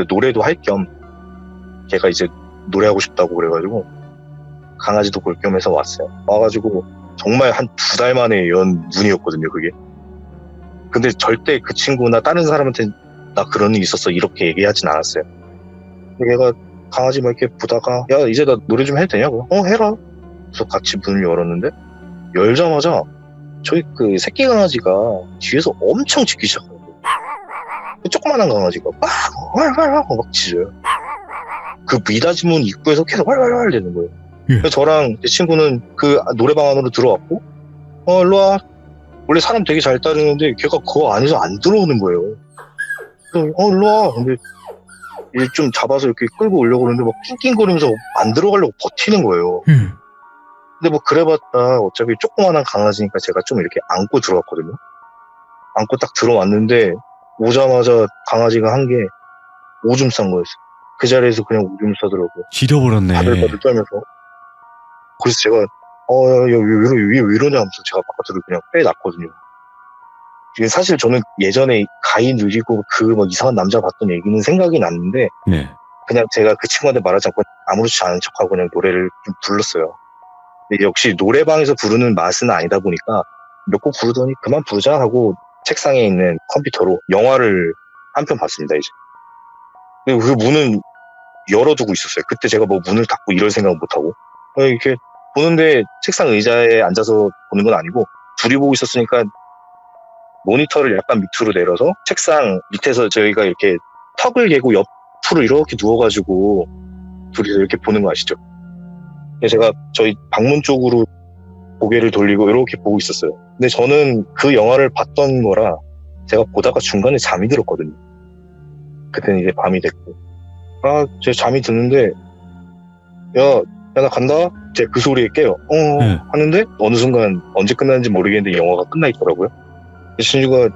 노래도 할 겸 걔가 이제 노래하고 싶다고 그래가지고 강아지도 볼 겸 해서 왔어요. 와가지고 정말 한 2달 만에 연 눈이었거든요 그게. 근데 절대 그 친구나 다른 사람한테 나 그런 일 있었어 이렇게 얘기하진 않았어요. 근데 걔가 강아지 막 이렇게 보다가 야 이제 나 노래 좀 해도 되냐고. 해라. 그래서 같이 문을 열었는데 열자마자 저희 그 새끼 강아지가 뒤에서 엄청 짖기 시작하는 거예요. 조그만한 강아지가 막 왈왈왈 막 짖어요. 그 미닫이문 입구에서 계속 왈왈왈 되는 거예요. 그래서 저랑 제 친구는 그 노래방 안으로 들어왔고 일로와. 원래 사람 되게 잘 따르는데 걔가 그 안에서 안 들어오는 거예요. 그래서 일로와. 근데 이제 좀 잡아서 이렇게 끌고 오려고 그러는데 막 낑낑거리면서 안 들어가려고 버티는 거예요. 근데 뭐 그래봤자 어차피 조그만한 강아지니까 제가 좀 이렇게 안고 들어왔거든요. 안고 딱 들어왔는데 오자마자 강아지가 한 게 오줌 싼 거였어요. 그 자리에서 그냥 오줌 싸더라고요. 지려버렸네. 바들바들 떨면서. 그래서 제가 왜 이러냐 하면서 제가 바깥으로 그냥 빼놨거든요. 이게 사실 저는 예전에 가히 느리고 그 뭐 이상한 남자 봤던 얘기는 생각이 났는데 네. 그냥 제가 그 친구한테 말하지 않고 아무렇지 않은 척하고 그냥 노래를 좀 불렀어요. 근데 역시 노래방에서 부르는 맛은 아니다 보니까 몇 곡 부르더니 그만 부르자 하고 책상에 있는 컴퓨터로 영화를 한 편 봤습니다, 이제. 근데 그 문은 열어두고 있었어요. 그때 제가 뭐 문을 닫고 이럴 생각 못하고. 이렇게 보는데 책상 의자에 앉아서 보는 건 아니고 둘이 보고 있었으니까 모니터를 약간 밑으로 내려서 책상 밑에서 저희가 이렇게 턱을 개고 옆으로 이렇게 누워가지고 둘이서 이렇게 보는 거 아시죠? 그래서 제가 저희 방문 쪽으로 고개를 돌리고 이렇게 보고 있었어요. 근데 저는 그 영화를 봤던 거라 제가 보다가 중간에 잠이 들었거든요. 그때는 이제 밤이 됐고. 제가 잠이 드는데 야, 나 간다? 제가 그 소리에 깨요. 하는데 어느 순간 언제 끝났는지 모르겠는데 영화가 끝나 있더라고요. 신주가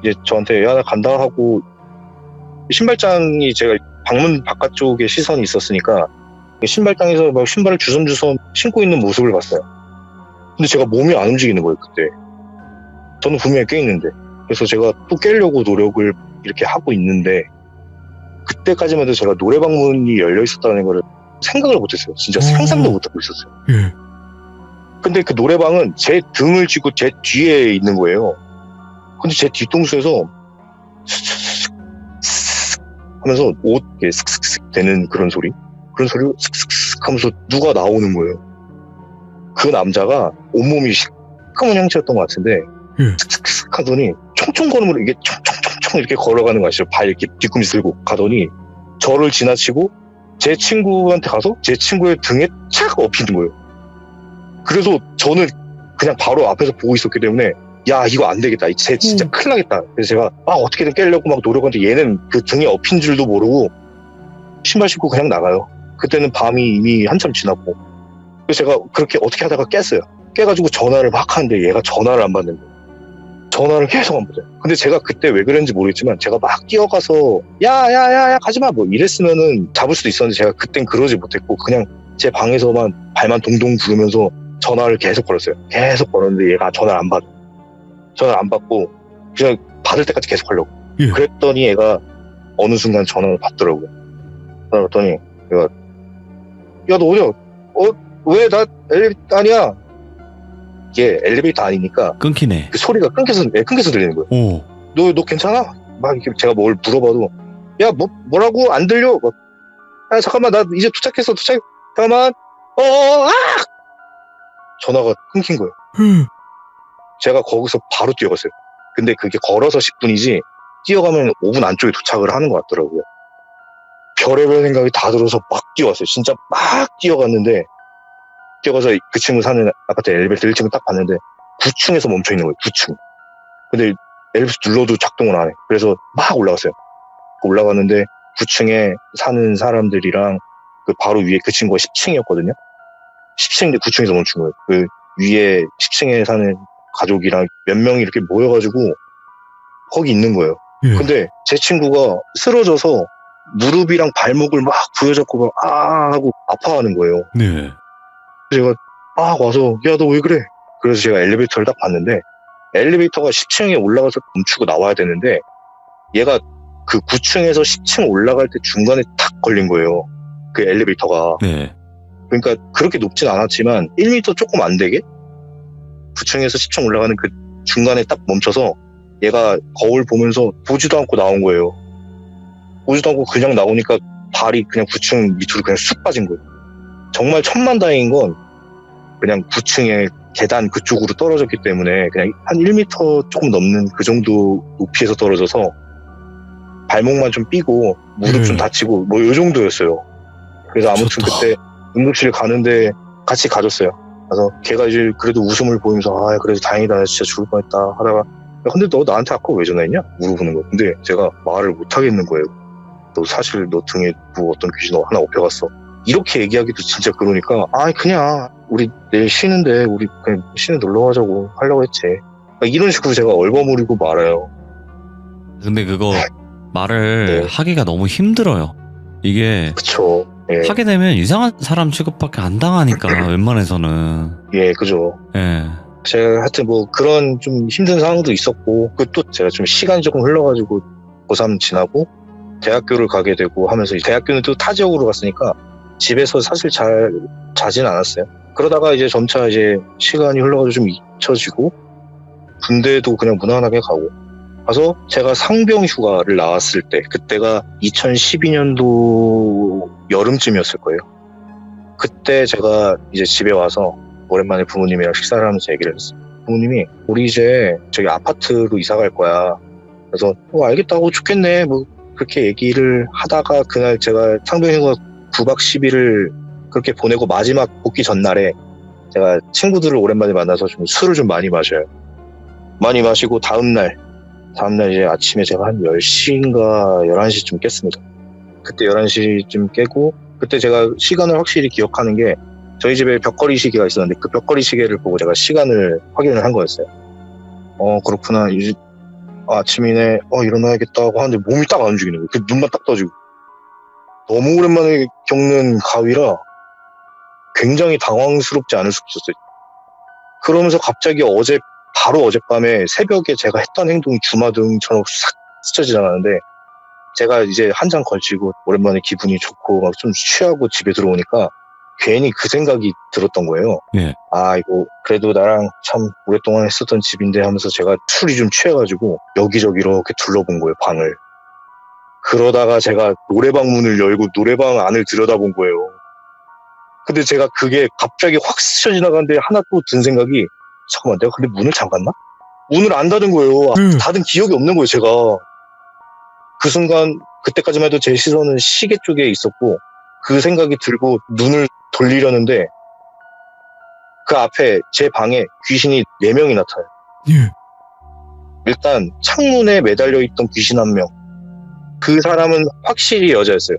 이제 저한테 야, 나 간다 하고 신발장이 제가 방문 바깥쪽에 시선이 있었으니까 신발장에서 막 신발을 주섬주섬 신고 있는 모습을 봤어요. 근데 제가 몸이 안 움직이는 거예요, 그때. 저는 분명히 깨 있는데. 그래서 제가 또 깨려고 노력을 이렇게 하고 있는데 그때까지만 해도 제가 노래방 문이 열려 있었다는 거를 생각을 못했어요. 진짜 상상도 못하고 있었어요. 예. 근데 그 노래방은 제 등을 쥐고 제 뒤에 있는 거예요. 근데 제 뒤통수에서 하면서 옷 슥슥슥 되는 그런 소리를 슥슥슥 하면서 누가 나오는 거예요. 그 남자가 온몸이 시커먼 형체였던 것 같은데 슥슥슥 하더니 총총 걸음으로 이게 총총총총 이렇게 걸어가는 거 아시죠? 발 이렇게 뒤꿈치 들고 가더니 저를 지나치고 제 친구한테 가서 제 친구의 등에 착 엎이는 거예요. 그래서 저는 그냥 바로 앞에서 보고 있었기 때문에 야, 이거 안 되겠다. 쟤 진짜 큰일 나겠다. 그래서 제가 어떻게든 깨려고 막 노력하는데 얘는 그 등에 엎인 줄도 모르고 신발 신고 그냥 나가요. 그때는 밤이 이미 한참 지났고. 그래서 제가 그렇게 어떻게 하다가 깼어요. 깨가지고 전화를 막 하는데 얘가 전화를 안 받는 거예요. 전화를 계속 안 받아요. 근데 제가 그때 왜 그랬는지 모르겠지만 제가 막 뛰어가서 야 가지마 뭐 이랬으면은 잡을 수도 있었는데 제가 그땐 그러지 못했고 그냥 제 방에서만 발만 동동 구르면서 전화를 계속 걸었어요. 계속 걸었는데 얘가 전화를 안 받아. 전화를 안 받고 그냥 받을 때까지 계속 하려고. 예. 그랬더니 얘가 어느 순간 전화를 받더라고요. 전화를 받더니 얘가 야, 너 어디야? 왜 나 엘리베이터 아니야? 이게 엘리베이터 아니니까 끊기네. 그 소리가 끊겨서 들리는 거예요. 오. 너 괜찮아? 막 이렇게 제가 뭘 물어봐도 야, 뭐라고 안 들려? 막, 야, 잠깐만, 나 이제 도착했어. 잠깐만. 전화가 끊긴 거예요. 제가 거기서 바로 뛰어갔어요. 근데 그게 걸어서 10분이지 뛰어가면 5분 안쪽에 도착을 하는 것 같더라고요. 별의별 생각이 다 들어서 막 뛰어갔어요. 진짜 막 뛰어갔는데 뛰어가서 그 친구 사는 아파트 엘리베이터 1층을 딱 봤는데 9층에서 멈춰 있는 거예요. 9층. 근데 엘리베이터 눌러도 작동을 안 해. 그래서 막 올라갔어요. 올라갔는데 9층에 사는 사람들이랑 그 바로 위에 그 친구가 10층이었거든요. 10층인데 9층에서 멈춘 거예요. 그 위에 10층에 사는 가족이랑 몇 명이 이렇게 모여가지고 거기 있는 거예요. 예. 근데 제 친구가 쓰러져서 무릎이랑 발목을 막 부여잡고 막 하고 아파하는 거예요. 네. 제가 와서 야, 너 왜 그래? 그래서 제가 엘리베이터를 딱 봤는데 엘리베이터가 10층에 올라가서 멈추고 나와야 되는데 얘가 그 9층에서 10층 올라갈 때 중간에 탁 걸린 거예요. 그 엘리베이터가. 네. 그러니까 그렇게 높진 않았지만 1m 조금 안 되게 9층에서 10층 올라가는 그 중간에 딱 멈춰서 얘가 거울 보면서 보지도 않고 나온 거예요. 보지도 않고 그냥 나오니까 발이 그냥 9층 밑으로 그냥 쑥 빠진 거예요. 정말 천만다행인 건 그냥 9층에 계단 그쪽으로 떨어졌기 때문에 그냥 한 1m 조금 넘는 그 정도 높이에서 떨어져서 발목만 좀 삐고 무릎 좀 다치고 뭐 요 정도였어요. 그래서 아무튼 좋다. 그때 응급실 가는데 같이 가줬어요. 그래서 걔가 이제 그래도 웃음을 보이면서 그래도 다행이다, 나 진짜 죽을 뻔했다 하다가 야, 근데 너 나한테 아까 왜 전화했냐? 물어보는 거예요. 근데 제가 말을 못 하겠는 거예요. 너 사실 너 등에 뭐 어떤 귀신 하나 업혀갔어. 이렇게 얘기하기도 진짜 그러니까 그냥 우리 내일 쉬는데 우리 그냥 쉬는 놀러 가자고 하려고 했지. 그러니까 이런 식으로 제가 얼버무리고 말아요. 근데 그거 말을 네. 하기가 너무 힘들어요. 이게 그쵸. 예. 하게 되면 이상한 사람 취급밖에 안 당하니까 웬만해서는. 예, 그죠. 예. 제가 하여튼 뭐 그런 좀 힘든 상황도 있었고, 그 또 제가 좀 시간이 조금 흘러가지고 고3 지나고 대학교를 가게 되고 하면서 대학교는 또 타 지역으로 갔으니까 집에서 사실 잘 자진 않았어요. 그러다가 이제 점차 이제 시간이 흘러가지고 좀 잊혀지고 군대도 그냥 무난하게 가서 제가 상병 휴가를 나왔을 때 그때가 2012년도 여름쯤이었을 거예요. 그때 제가 이제 집에 와서 오랜만에 부모님이랑 식사를 하면서 얘기를 했어요. 부모님이 우리 이제 저기 아파트로 이사 갈 거야. 그래서 알겠다고 좋겠네 뭐 그렇게 얘기를 하다가 그날 제가 상병휴가 9박 10일을 그렇게 보내고 마지막 복귀 전날에 제가 친구들을 오랜만에 만나서 좀 술을 좀 많이 마셔요. 많이 마시고 다음날 이제 아침에 제가 한 10시인가 11시쯤 깼습니다. 그때 11시쯤 깨고 그때 제가 시간을 확실히 기억하는 게 저희 집에 벽걸이 시계가 있었는데 그 벽걸이 시계를 보고 제가 시간을 확인을 한 거였어요. 그렇구나. 이제 아침이네. 일어나야겠다 하고 하는데 몸이 딱 안 움직이는 거예요. 그 눈만 딱 떠지고. 너무 오랜만에 겪는 가위라 굉장히 당황스럽지 않을 수 없었어요. 그러면서 갑자기 바로 어젯밤에 새벽에 제가 했던 행동이 주마등처럼 싹 스쳐 지나가는데 제가 이제 한 잔 걸치고 오랜만에 기분이 좋고 막 좀 취하고 집에 들어오니까 괜히 그 생각이 들었던 거예요. 예. 이거 그래도 나랑 참 오랫동안 했었던 집인데 하면서 제가 술이 좀 취해가지고 여기저기 이렇게 둘러본 거예요, 방을. 그러다가 제가 노래방 문을 열고 노래방 안을 들여다본 거예요. 근데 제가 그게 갑자기 확 스쳐 지나가는데 하나 또 든 생각이 잠깐만 내가 근데 문을 잠갔나? 문을 안 닫은 거예요. 닫은 기억이 없는 거예요, 제가. 그 순간 그때까지만 해도 제 시선은 시계 쪽에 있었고 그 생각이 들고 눈을 돌리려는데 그 앞에 제 방에 귀신이 4명이 나타나요. 예. 일단 창문에 매달려 있던 귀신 1명. 그 사람은 확실히 여자였어요.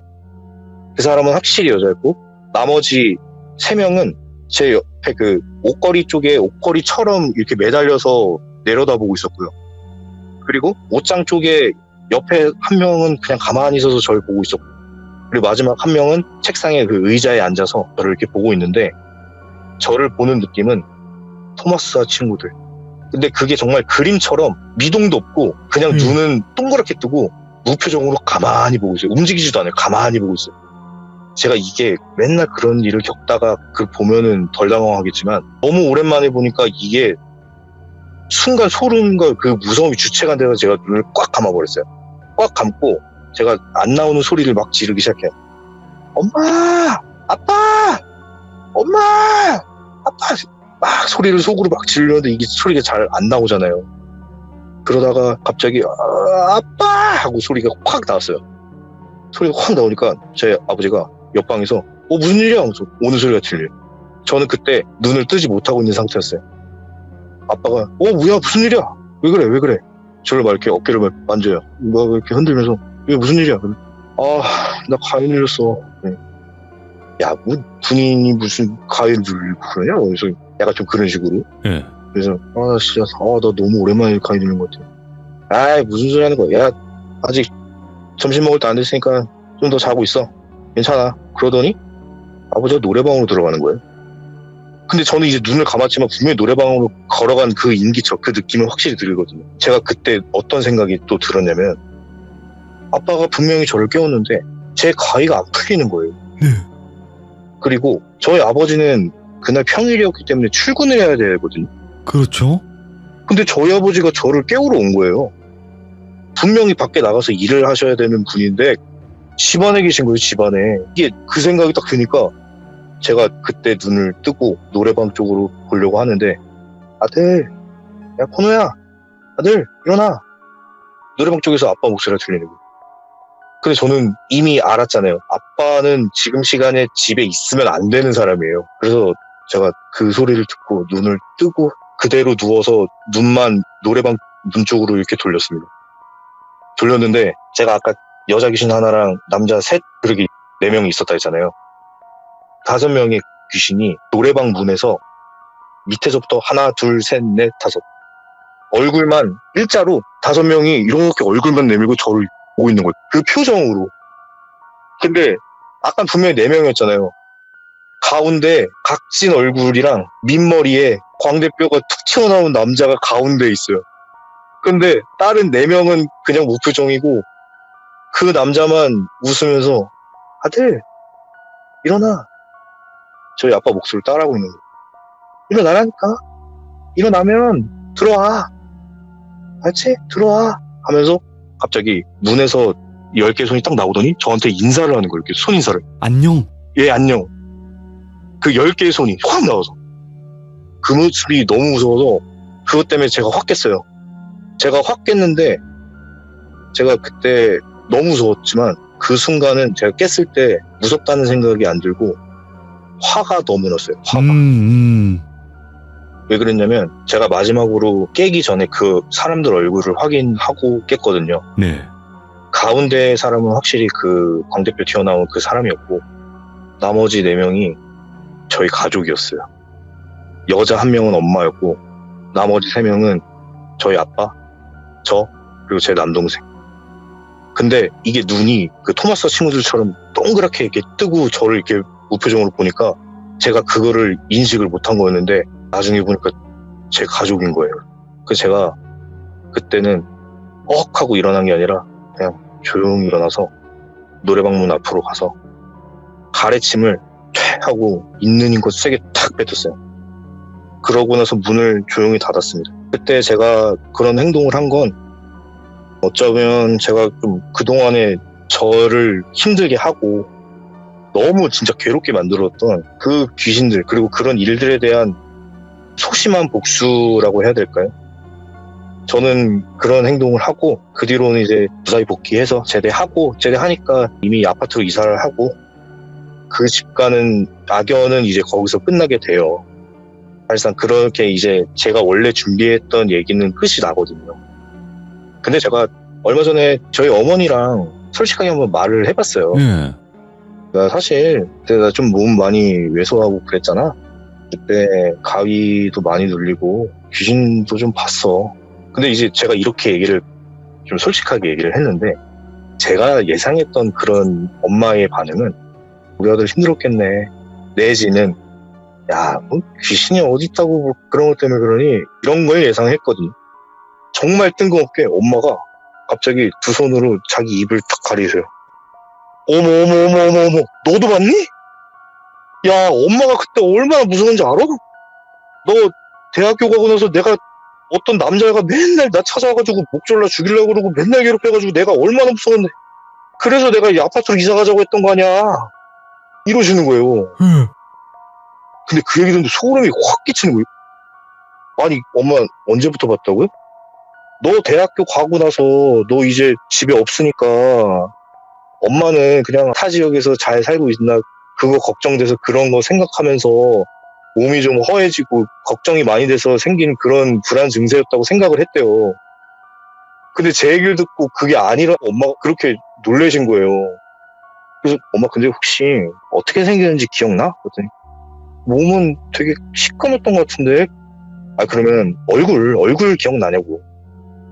그 사람은 확실히 여자였고 나머지 3명은 제 옆에 그 옷걸이 쪽에 옷걸이처럼 이렇게 매달려서 내려다보고 있었고요. 그리고 옷장 쪽에 옆에 1명은 그냥 가만히 있어서 저를 보고 있었고 그리고 마지막 1명은 책상에 그 의자에 앉아서 저를 이렇게 보고 있는데 저를 보는 느낌은 토마스와 친구들. 근데 그게 정말 그림처럼 미동도 없고 그냥 눈은 동그랗게 뜨고 무표정으로 가만히 보고 있어요. 움직이지도 않아요. 가만히 보고 있어요. 제가 이게 맨날 그런 일을 겪다가 그걸 보면은 덜 당황하겠지만 너무 오랜만에 보니까 이게 순간 소름과 그 무서움이 주체가 안 돼서 제가 눈을 꽉 감아버렸어요. 꽉 감고 제가 안 나오는 소리를 막 지르기 시작해요. 엄마! 아빠! 엄마! 아빠! 막 소리를 속으로 막 지르는데 이게 소리가 잘 안 나오잖아요. 그러다가 갑자기 아빠! 하고 소리가 확 나왔어요. 소리가 확 나오니까 제 아버지가 옆방에서 무슨 일이야? 하면서 오는 소리가 들려요. 저는 그때 눈을 뜨지 못하고 있는 상태였어요. 아빠가 뭐야 무슨 일이야? 왜 그래? 저를 막 이렇게 어깨를 막 만져요. 막 이렇게 흔들면서 이게 무슨 일이야? 나 가위 눌렸어. 네. 야, 뭐 군인이 무슨 가위를 누르고 그러냐? 그래서 약간 좀 그런 식으로. 예. 그래서 나 진짜 나 너무 오랜만에 가위 누른 것 같아. 무슨 소리 하는 거야? 야, 아직 점심 먹을 때 안 됐으니까 좀 더 자고 있어. 괜찮아. 그러더니 아버지가 노래방으로 들어가는 거예요. 근데 저는 이제 눈을 감았지만 분명히 노래방으로 걸어간 그 인기척, 그 느낌은 확실히 들거든요. 제가 그때 어떤 생각이 또 들었냐면 아빠가 분명히 저를 깨웠는데 제 가위가 안 풀리는 거예요. 네. 그리고 저희 아버지는 그날 평일이었기 때문에 출근을 해야 되거든요. 그렇죠. 근데 저희 아버지가 저를 깨우러 온 거예요. 분명히 밖에 나가서 일을 하셔야 되는 분인데 집안에 계신 거예요, 집안에. 이게 그 생각이 딱 드니까 제가 그때 눈을 뜨고 노래방 쪽으로 보려고 하는데 아들, 야 코노야, 아들 일어나. 노래방 쪽에서 아빠 목소리가 들리는 거예요. 근데 저는 이미 알았잖아요. 아빠는 지금 시간에 집에 있으면 안 되는 사람이에요. 그래서 제가 그 소리를 듣고 눈을 뜨고 그대로 누워서 눈만 노래방 문 쪽으로 이렇게 돌렸습니다. 돌렸는데 제가 아까 여자 귀신 하나랑 남자 셋 그렇게 4명이 있었다 했잖아요. 5명이 귀신이 노래방 문에서 밑에서부터 하나, 둘, 셋, 넷, 다섯 얼굴만 일자로 5명이 이렇게 얼굴만 내밀고 저를 보고 있는 거예요. 그 표정으로. 근데 아까 분명히 4명이었잖아요. 가운데 각진 얼굴이랑 민머리에 광대뼈가 툭 튀어나온 남자가 가운데 있어요. 근데 다른 4명은 그냥 무표정이고 그 남자만 웃으면서 아들 일어나. 저희 아빠 목소리를 따라하고 있는 거예요. 일어나라니까. 일어나면 들어와. 알지? 들어와. 하면서 갑자기 문에서 10개 손이 딱 나오더니 저한테 인사를 하는 거예요. 이렇게 손 인사를. 안녕. 예, 안녕. 그 10개의 손이 확 나와서. 그 모습이 너무 무서워서 그것 때문에 제가 확 깼어요. 제가 확 깼는데 제가 그때 너무 무서웠지만 그 순간은 제가 깼을 때 무섭다는 생각이 안 들고 화가 너무 났어요. 화가. 왜 그랬냐면 제가 마지막으로 깨기 전에 그 사람들 얼굴을 확인하고 깼거든요. 네. 가운데 사람은 확실히 그 광대뼈 튀어나온 그 사람이었고 나머지 4명이 저희 가족이었어요. 여자 1명은 엄마였고 나머지 3명은 저희 아빠, 저, 그리고 제 남동생. 근데 이게 눈이 그 토마스 친구들처럼 동그랗게 이렇게 뜨고 저를 이렇게 무표정으로 보니까 제가 그거를 인식을 못한 거였는데 나중에 보니까 제 가족인 거예요. 그래서 제가 그때는 하고 일어난 게 아니라 그냥 조용히 일어나서 노래방 문 앞으로 가서 가래침을 퇴 하고 있는 힘껏 세게 탁 뱉었어요. 그러고 나서 문을 조용히 닫았습니다. 그때 제가 그런 행동을 한 건 어쩌면 제가 좀 그동안에 저를 힘들게 하고 너무 진짜 괴롭게 만들었던 그 귀신들 그리고 그런 일들에 대한 소심한 복수라고 해야 될까요? 저는 그런 행동을 하고 그 뒤로는 이제 무사히 복귀해서 제대하니까 이미 아파트로 이사를 하고 그 집 가는 악연은 이제 거기서 끝나게 돼요. 사실상 그렇게 이제 제가 원래 준비했던 얘기는 끝이 나거든요. 근데 제가 얼마 전에 저희 어머니랑 솔직하게 한번 말을 해봤어요. 네. 나 사실 내가 좀 몸 많이 왜소하고 그랬잖아. 그때 가위도 많이 눌리고 귀신도 좀 봤어. 근데 이제 제가 이렇게 얘기를 좀 솔직하게 얘기를 했는데 제가 예상했던 그런 엄마의 반응은 우리 아들 힘들었겠네 내지는 야, 뭐 귀신이 어디 있다고 뭐 그런 것 때문에 그러니 이런 걸 예상했거든요. 정말 뜬금없게 엄마가 갑자기 두 손으로 자기 입을 탁 가리세요. 어머 너도 봤니? 야, 엄마가 그때 얼마나 무서운지 알아? 너 대학교 가고 나서 내가 어떤 남자애가 맨날 나 찾아와가지고 목 졸라 죽이려고 그러고 맨날 괴롭혀가지고 내가 얼마나 무서웠는데 그래서 내가 이 아파트로 이사 가자고 했던 거 아니야 이러시는 거예요. 근데 그 얘기 듣는데 소름이 확 끼치는 거예요. 아니 엄마 언제부터 봤다고요? 너 대학교 가고 나서 너 이제 집에 없으니까 엄마는 그냥 타 지역에서 잘 살고 있나 그거 걱정돼서 그런 거 생각하면서 몸이 좀 허해지고 걱정이 많이 돼서 생긴 그런 불안 증세였다고 생각을 했대요. 근데 제 얘기를 듣고 그게 아니라 엄마가 그렇게 놀라신 거예요. 그래서 엄마 근데 혹시 어떻게 생겼는지 기억나? 그랬더니 몸은 되게 시꺼멓던 것 같은데 그러면 얼굴 기억나냐고.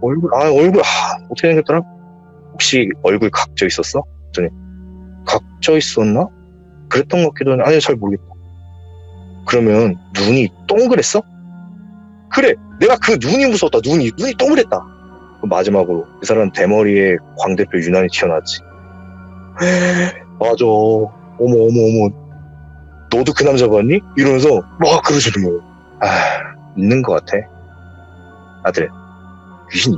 얼굴 어떻게 생겼더라? 혹시 얼굴 각져 있었어? 그랬더니 각져 있었나? 그랬던 것 같기도 하네. 아니 잘 모르겠다. 그러면 눈이 동그랬어? 그래 내가 그 눈이 무서웠다. 눈이 동그랬다. 마지막으로 그 사람 대머리에 광대뼈 유난히 튀어나왔지. 맞아. 어머 너도 그 남자 봤니? 이러면서 막 그러시는 거예요. 있는 것 같아. 아들 귀신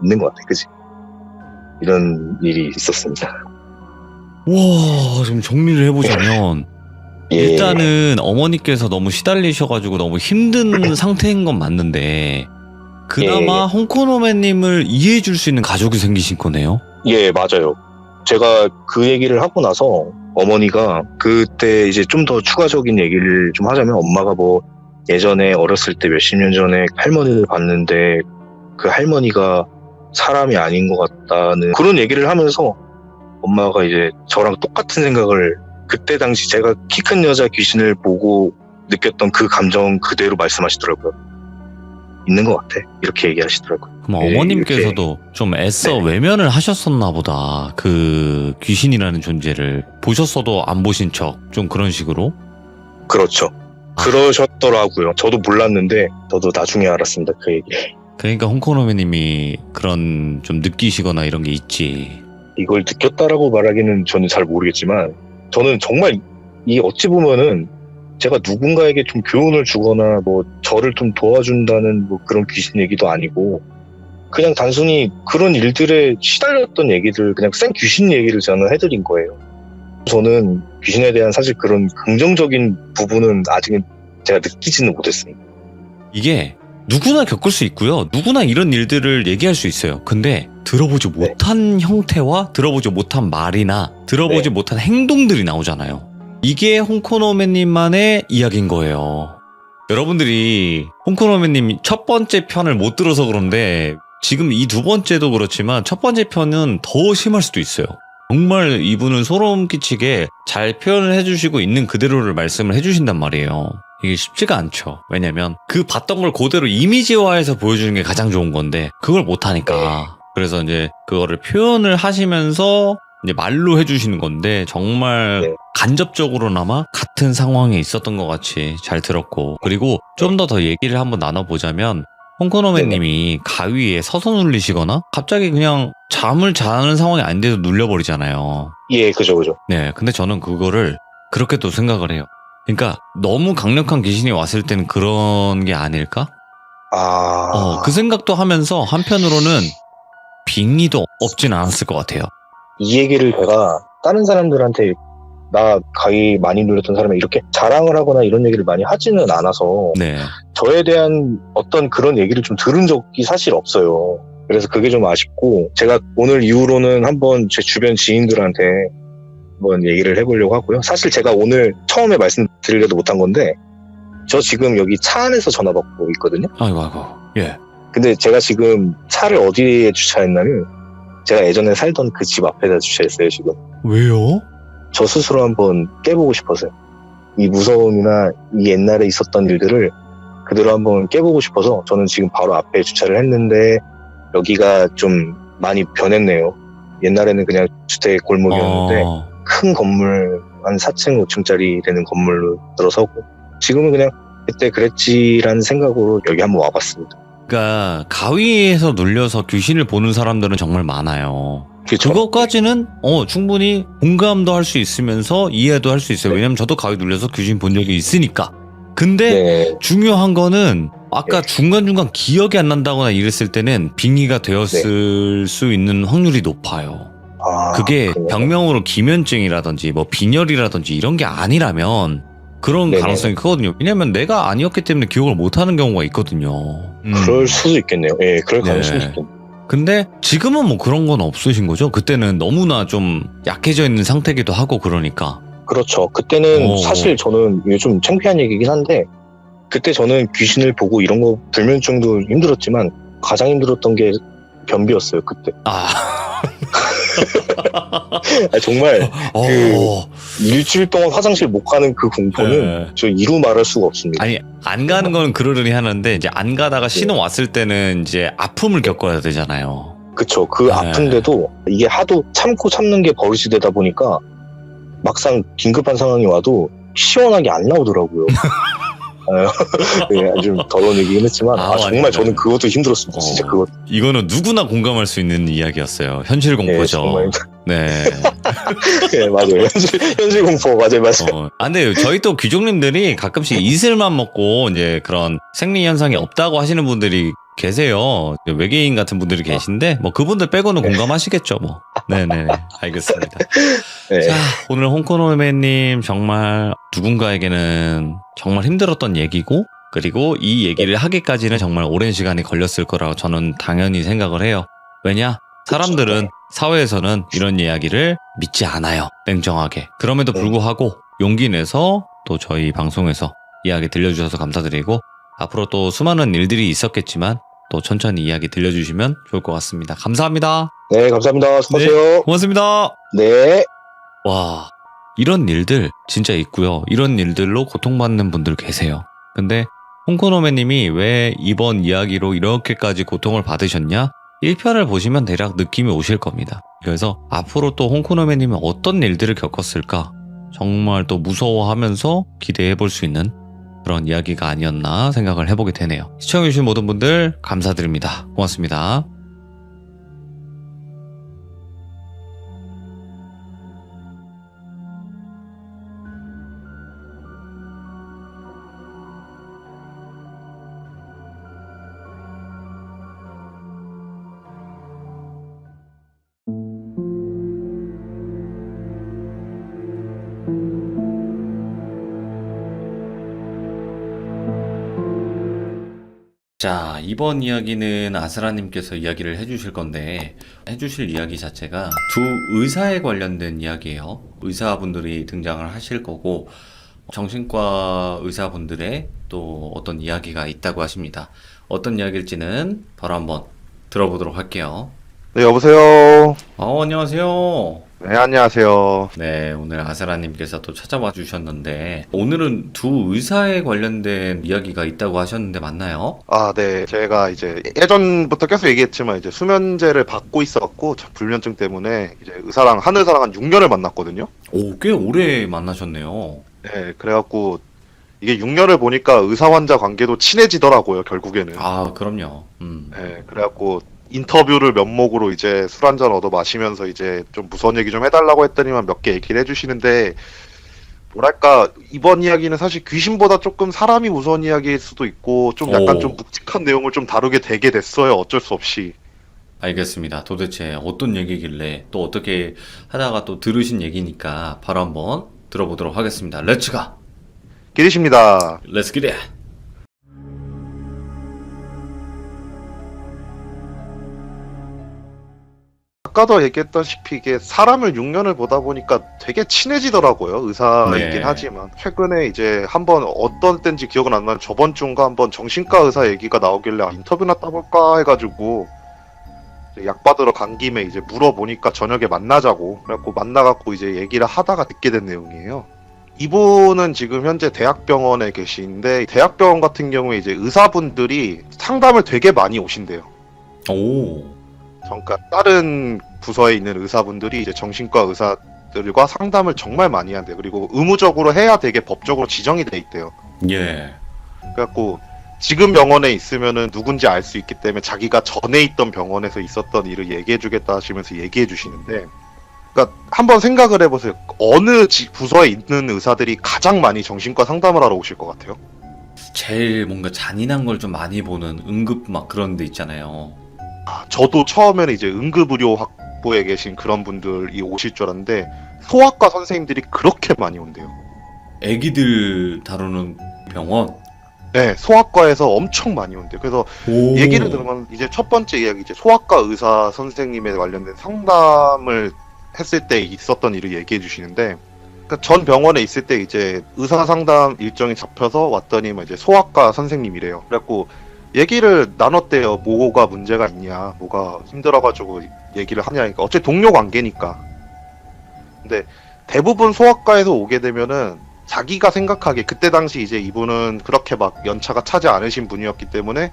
있는 것 같아. 그치? 이런 일이 있었습니다. 와, 좀 정리를 해보자면 예. 일단은 어머니께서 너무 시달리셔가지고 너무 힘든 상태인 건 맞는데 그나마 홍코노맨님을 이해해줄 수 있는 가족이 생기신 거네요? 예, 맞아요. 제가 그 얘기를 하고 나서 어머니가 그때 이제 좀 더 추가적인 얘기를 좀 하자면 엄마가 뭐 예전에 어렸을 때 몇십 년 전에 할머니를 봤는데 그 할머니가 사람이 아닌 것 같다는 그런 얘기를 하면서 엄마가 이제 저랑 똑같은 생각을 그때 당시 제가 키 큰 여자 귀신을 보고 느꼈던 그 감정 그대로 말씀하시더라고요. 있는 것 같아. 이렇게 얘기하시더라고요. 그럼 네, 어머님께서도 좀 애써 네. 외면을 하셨었나 보다. 그 귀신이라는 존재를 보셨어도 안 보신 척 좀 그런 식으로. 그렇죠. 그러셨더라고요. 저도 몰랐는데 저도 나중에 알았습니다. 그 얘기. 그러니까 홍코노미님이 그런 좀 느끼시거나 이런 게 있지. 이걸 느꼈다라고 말하기는 저는 잘 모르겠지만 저는 정말 이 어찌 보면은 제가 누군가에게 좀 교훈을 주거나 뭐 저를 좀 도와준다는 뭐 그런 귀신 얘기도 아니고 그냥 단순히 그런 일들에 시달렸던 얘기들 그냥 생 귀신 얘기를 저는 해드린 거예요. 저는 귀신에 대한 사실 그런 긍정적인 부분은 아직은 제가 느끼지는 못했습니다. 이게 누구나 겪을 수 있고요. 누구나 이런 일들을 얘기할 수 있어요. 근데 들어보지 못한 형태와 들어보지 못한 말이나 들어보지 못한 행동들이 나오잖아요. 이게 홍코노메님만의 이야기인 거예요. 여러분들이 홍코노메님 첫 번째 편을 못 들어서 그런데 지금 이 두 번째도 그렇지만 첫 번째 편은 더 심할 수도 있어요. 정말 이분은 소름 끼치게 잘 표현을 해주시고 있는 그대로를 말씀을 해주신단 말이에요. 이게 쉽지가 않죠. 왜냐면 그 봤던 걸 그대로 이미지화해서 보여주는 게 가장 좋은 건데 그걸 못하니까. 그래서 이제 그거를 표현을 하시면서 이제 말로 해주시는 건데 정말 간접적으로나마 같은 상황에 있었던 것 같이 잘 들었고, 그리고 좀 더 얘기를 한번 나눠보자면 홍코노메님이 가위에 서서 눌리시거나 갑자기 그냥 잠을 자는 상황이 아닌데도 눌려버리잖아요. 예, 그죠. 네, 근데 저는 그거를 그렇게 또 생각을 해요. 그러니까 너무 강력한 귀신이 왔을 때는 그런 게 아닐까? 그 생각도 하면서 한편으로는 빙의도 없진 않았을 것 같아요. 이 얘기를 제가 다른 사람들한테 나 가위 많이 눌렸던 사람이 이렇게 자랑을 하거나 이런 얘기를 많이 하지는 않아서 네. 저에 대한 어떤 그런 얘기를 좀 들은 적이 사실 없어요. 그래서 그게 좀 아쉽고 제가 오늘 이후로는 한번 제 주변 지인들한테 한번 얘기를 해보려고 하고요. 사실 제가 오늘 처음에 말씀드리려도 못한 건데 저 지금 여기 차 안에서 전화 받고 있거든요. 아이고. 예. 근데 제가 지금 차를 어디에 주차했냐면 제가 예전에 살던 그 집 앞에다 주차했어요, 지금. 왜요? 저 스스로 한번 깨보고 싶어서요. 이 무서움이나 이 옛날에 있었던 일들을 그대로 한번 깨보고 싶어서 저는 지금 바로 앞에 주차를 했는데 여기가 좀 많이 변했네요. 옛날에는 그냥 주택 골목이었는데 큰 건물 한 4층, 5층짜리 되는 건물로 들어서고 지금은 그냥 그때 그랬지라는 생각으로 여기 한번 와봤습니다. 그러니까 가위에서 눌려서 귀신을 보는 사람들은 정말 많아요. 그쵸? 그것까지는 충분히 공감도 할 수 있으면서 이해도 할 수 있어요. 왜냐면 저도 가위 눌려서 귀신 본 적이 있으니까. 근데 중요한 거는 아까 중간중간 기억이 안 난다거나 이랬을 때는 빙의가 되었을 수 있는 확률이 높아요. 그게 병명으로 기면증이라든지 뭐 빈혈이라든지 이런 게 아니라면 그런 가능성이 크거든요. 왜냐면 내가 아니었기 때문에 기억을 못하는 경우가 있거든요. 그럴 수도 있겠네요. 예, 그럴 가능성이 있겠네요. 근데 지금은 뭐 그런 건 없으신 거죠? 그때는 너무나 좀 약해져 있는 상태기도 하고 그러니까. 그렇죠. 그때는 사실 저는 요즘 창피한 얘기긴 한데 그때 저는 귀신을 보고 이런 거 불면증도 힘들었지만 가장 힘들었던 게 변비였어요. 그때. 정말 그 일주일 동안 화장실 못 가는 그 공포는 저 이루 말할 수가 없습니다. 아니 안 가는 건 그러려니 하는데 이제 안 가다가 신호 왔을 때는 이제 아픔을 겪어야 되잖아요. 그쵸. 그 아픈데도 이게 하도 참는 게 버릇이 되다 보니까 막상 긴급한 상황이 와도 시원하게 안 나오더라고요. 네, 좀 더러운 얘기긴 했지만 정말 저는 그것도 힘들었습니다. 진짜 그것. 이거는 누구나 공감할 수 있는 이야기였어요. 현실 공포죠. 네. 네, 맞아요. 현실 공포 맞아요. 근데 저희 또 귀족님들이 가끔씩 이슬만 먹고 이제 그런 생리 현상이 없다고 하시는 분들이 계세요. 외계인 같은 분들이 계신데 뭐 그분들 빼고는 공감하시겠죠, 뭐. 네네. 알겠습니다. 자, 오늘 홍코노메님 정말 누군가에게는 정말 힘들었던 얘기고, 그리고 이 얘기를 하기까지는 정말 오랜 시간이 걸렸을 거라고 저는 당연히 생각을 해요. 왜냐? 사람들은 사회에서는 이런 이야기를 믿지 않아요. 냉정하게. 그럼에도 불구하고 용기 내서 또 저희 방송에서 이야기 들려주셔서 감사드리고, 앞으로 또 수많은 일들이 있었겠지만 또 천천히 이야기 들려주시면 좋을 것 같습니다. 감사합니다. 네, 감사합니다. 수고하세요. 네, 고맙습니다. 네. 와, 이런 일들 진짜 있고요. 이런 일들로 고통받는 분들 계세요. 근데 홍코노메님이 왜 이번 이야기로 이렇게까지 고통을 받으셨냐? 1편을 보시면 대략 느낌이 오실 겁니다. 그래서 앞으로 또 홍코노메님은 어떤 일들을 겪었을까? 정말 또 무서워하면서 기대해 볼 수 있는 그런 이야기가 아니었나 생각을 해보게 되네요. 시청해주신 모든 분들 감사드립니다. 고맙습니다. 자, 이번 이야기는 아스라님께서 이야기를 해주실 건데, 해주실 이야기 자체가 두 의사에 관련된 이야기예요. 의사분들이 등장을 하실 거고, 정신과 의사분들의 또 어떤 이야기가 있다고 하십니다. 어떤 이야기일지는 바로 한번 들어보도록 할게요. 네, 여보세요. 안녕하세요. 네, 안녕하세요. 네, 오늘 아스라님께서 또 찾아와 주셨는데, 오늘은 두 의사에 관련된 이야기가 있다고 하셨는데 맞나요? 아, 네. 제가 이제 예전부터 계속 얘기했지만 이제 수면제를 받고 있었고, 불면증 때문에 이제 한 의사랑 한 6년을 만났거든요. 오, 꽤 오래 만나셨네요. 네, 그래갖고 이게 6년을 보니까 의사 환자 관계도 친해지더라고요, 결국에는. 아, 그럼요. 네, 그래갖고 인터뷰를 면목으로 이제 술 한잔 얻어 마시면서 이제 좀 무서운 얘기 좀 해달라고 했더니만 몇 개 얘기를 해주시는데, 뭐랄까, 이번 이야기는 사실 귀신보다 조금 사람이 무서운 이야기일 수도 있고, 좀 약간 오. 좀 묵직한 내용을 좀 다루게 되게 됐어요. 어쩔 수 없이. 알겠습니다. 도대체 어떤 얘기길래 또 어떻게 하다가 또 들으신 얘기니까 바로 한번 들어보도록 하겠습니다. 렛츠가! 기리십니다. 렛츠 기릿! 아까도 얘기했다시피 이게 사람을 6년을 보다 보니까 되게 친해지더라고요. 의사이긴 네. 하지만. 최근에 이제 한번 어떤 때인지 기억은 안 나는데 저번 주인가 한번 정신과 의사 얘기가 나오길래 인터뷰나 따볼까 해가지고 이제 약 받으러 간 김에 이제 물어보니까 저녁에 만나자고 그래갖고 만나갖고 이제 얘기를 하다가 듣게 된 내용이에요. 이분은 지금 현재 대학병원에 계신데 대학병원 같은 경우에 이제 의사분들이 상담을 되게 많이 오신대요. 오, 그러니까 다른 부서에 있는 의사분들이 이제 정신과 의사들과 상담을 정말 많이 한대요. 그리고 의무적으로 해야 되게 법적으로 지정이 돼 있대요. 예. 그래갖고 지금 병원에 있으면은 누군지 알 수 있기 때문에 자기가 전에 있던 병원에서 있었던 일을 얘기해주겠다 하시면서 얘기해주시는데, 그러니까 한번 생각을 해보세요. 어느 부서에 있는 의사들이 가장 많이 정신과 상담을 하러 오실 것 같아요? 제일 뭔가 잔인한 걸 좀 많이 보는 응급 막 그런 데 있잖아요. 저도 처음에는 이제 응급의료 학부에 계신 그런 분들이 오실 줄 알았는데 소아과 선생님들이 그렇게 많이 온대요. 애기들 다루는 병원? 네, 소아과에서 엄청 많이 온대요. 그래서 오. 얘기를 들으면 이제 첫 번째 이야기 이제 소아과 의사 선생님에 관련된 상담을 했을 때 있었던 일을 얘기해 주시는데, 그러니까 전 병원에 있을 때 이제 의사 상담 일정이 잡혀서 왔더니 이제 소아과 선생님이래요. 그래갖고 얘기를 나눴대요. 뭐가 문제가 있냐, 뭐가 힘들어가지고 얘기를 하냐니까. 어차피 동료 관계니까. 근데 대부분 소아과에서 오게 되면은 자기가 생각하기에 그때 당시 이제 이분은 그렇게 막 연차가 차지 않으신 분이었기 때문에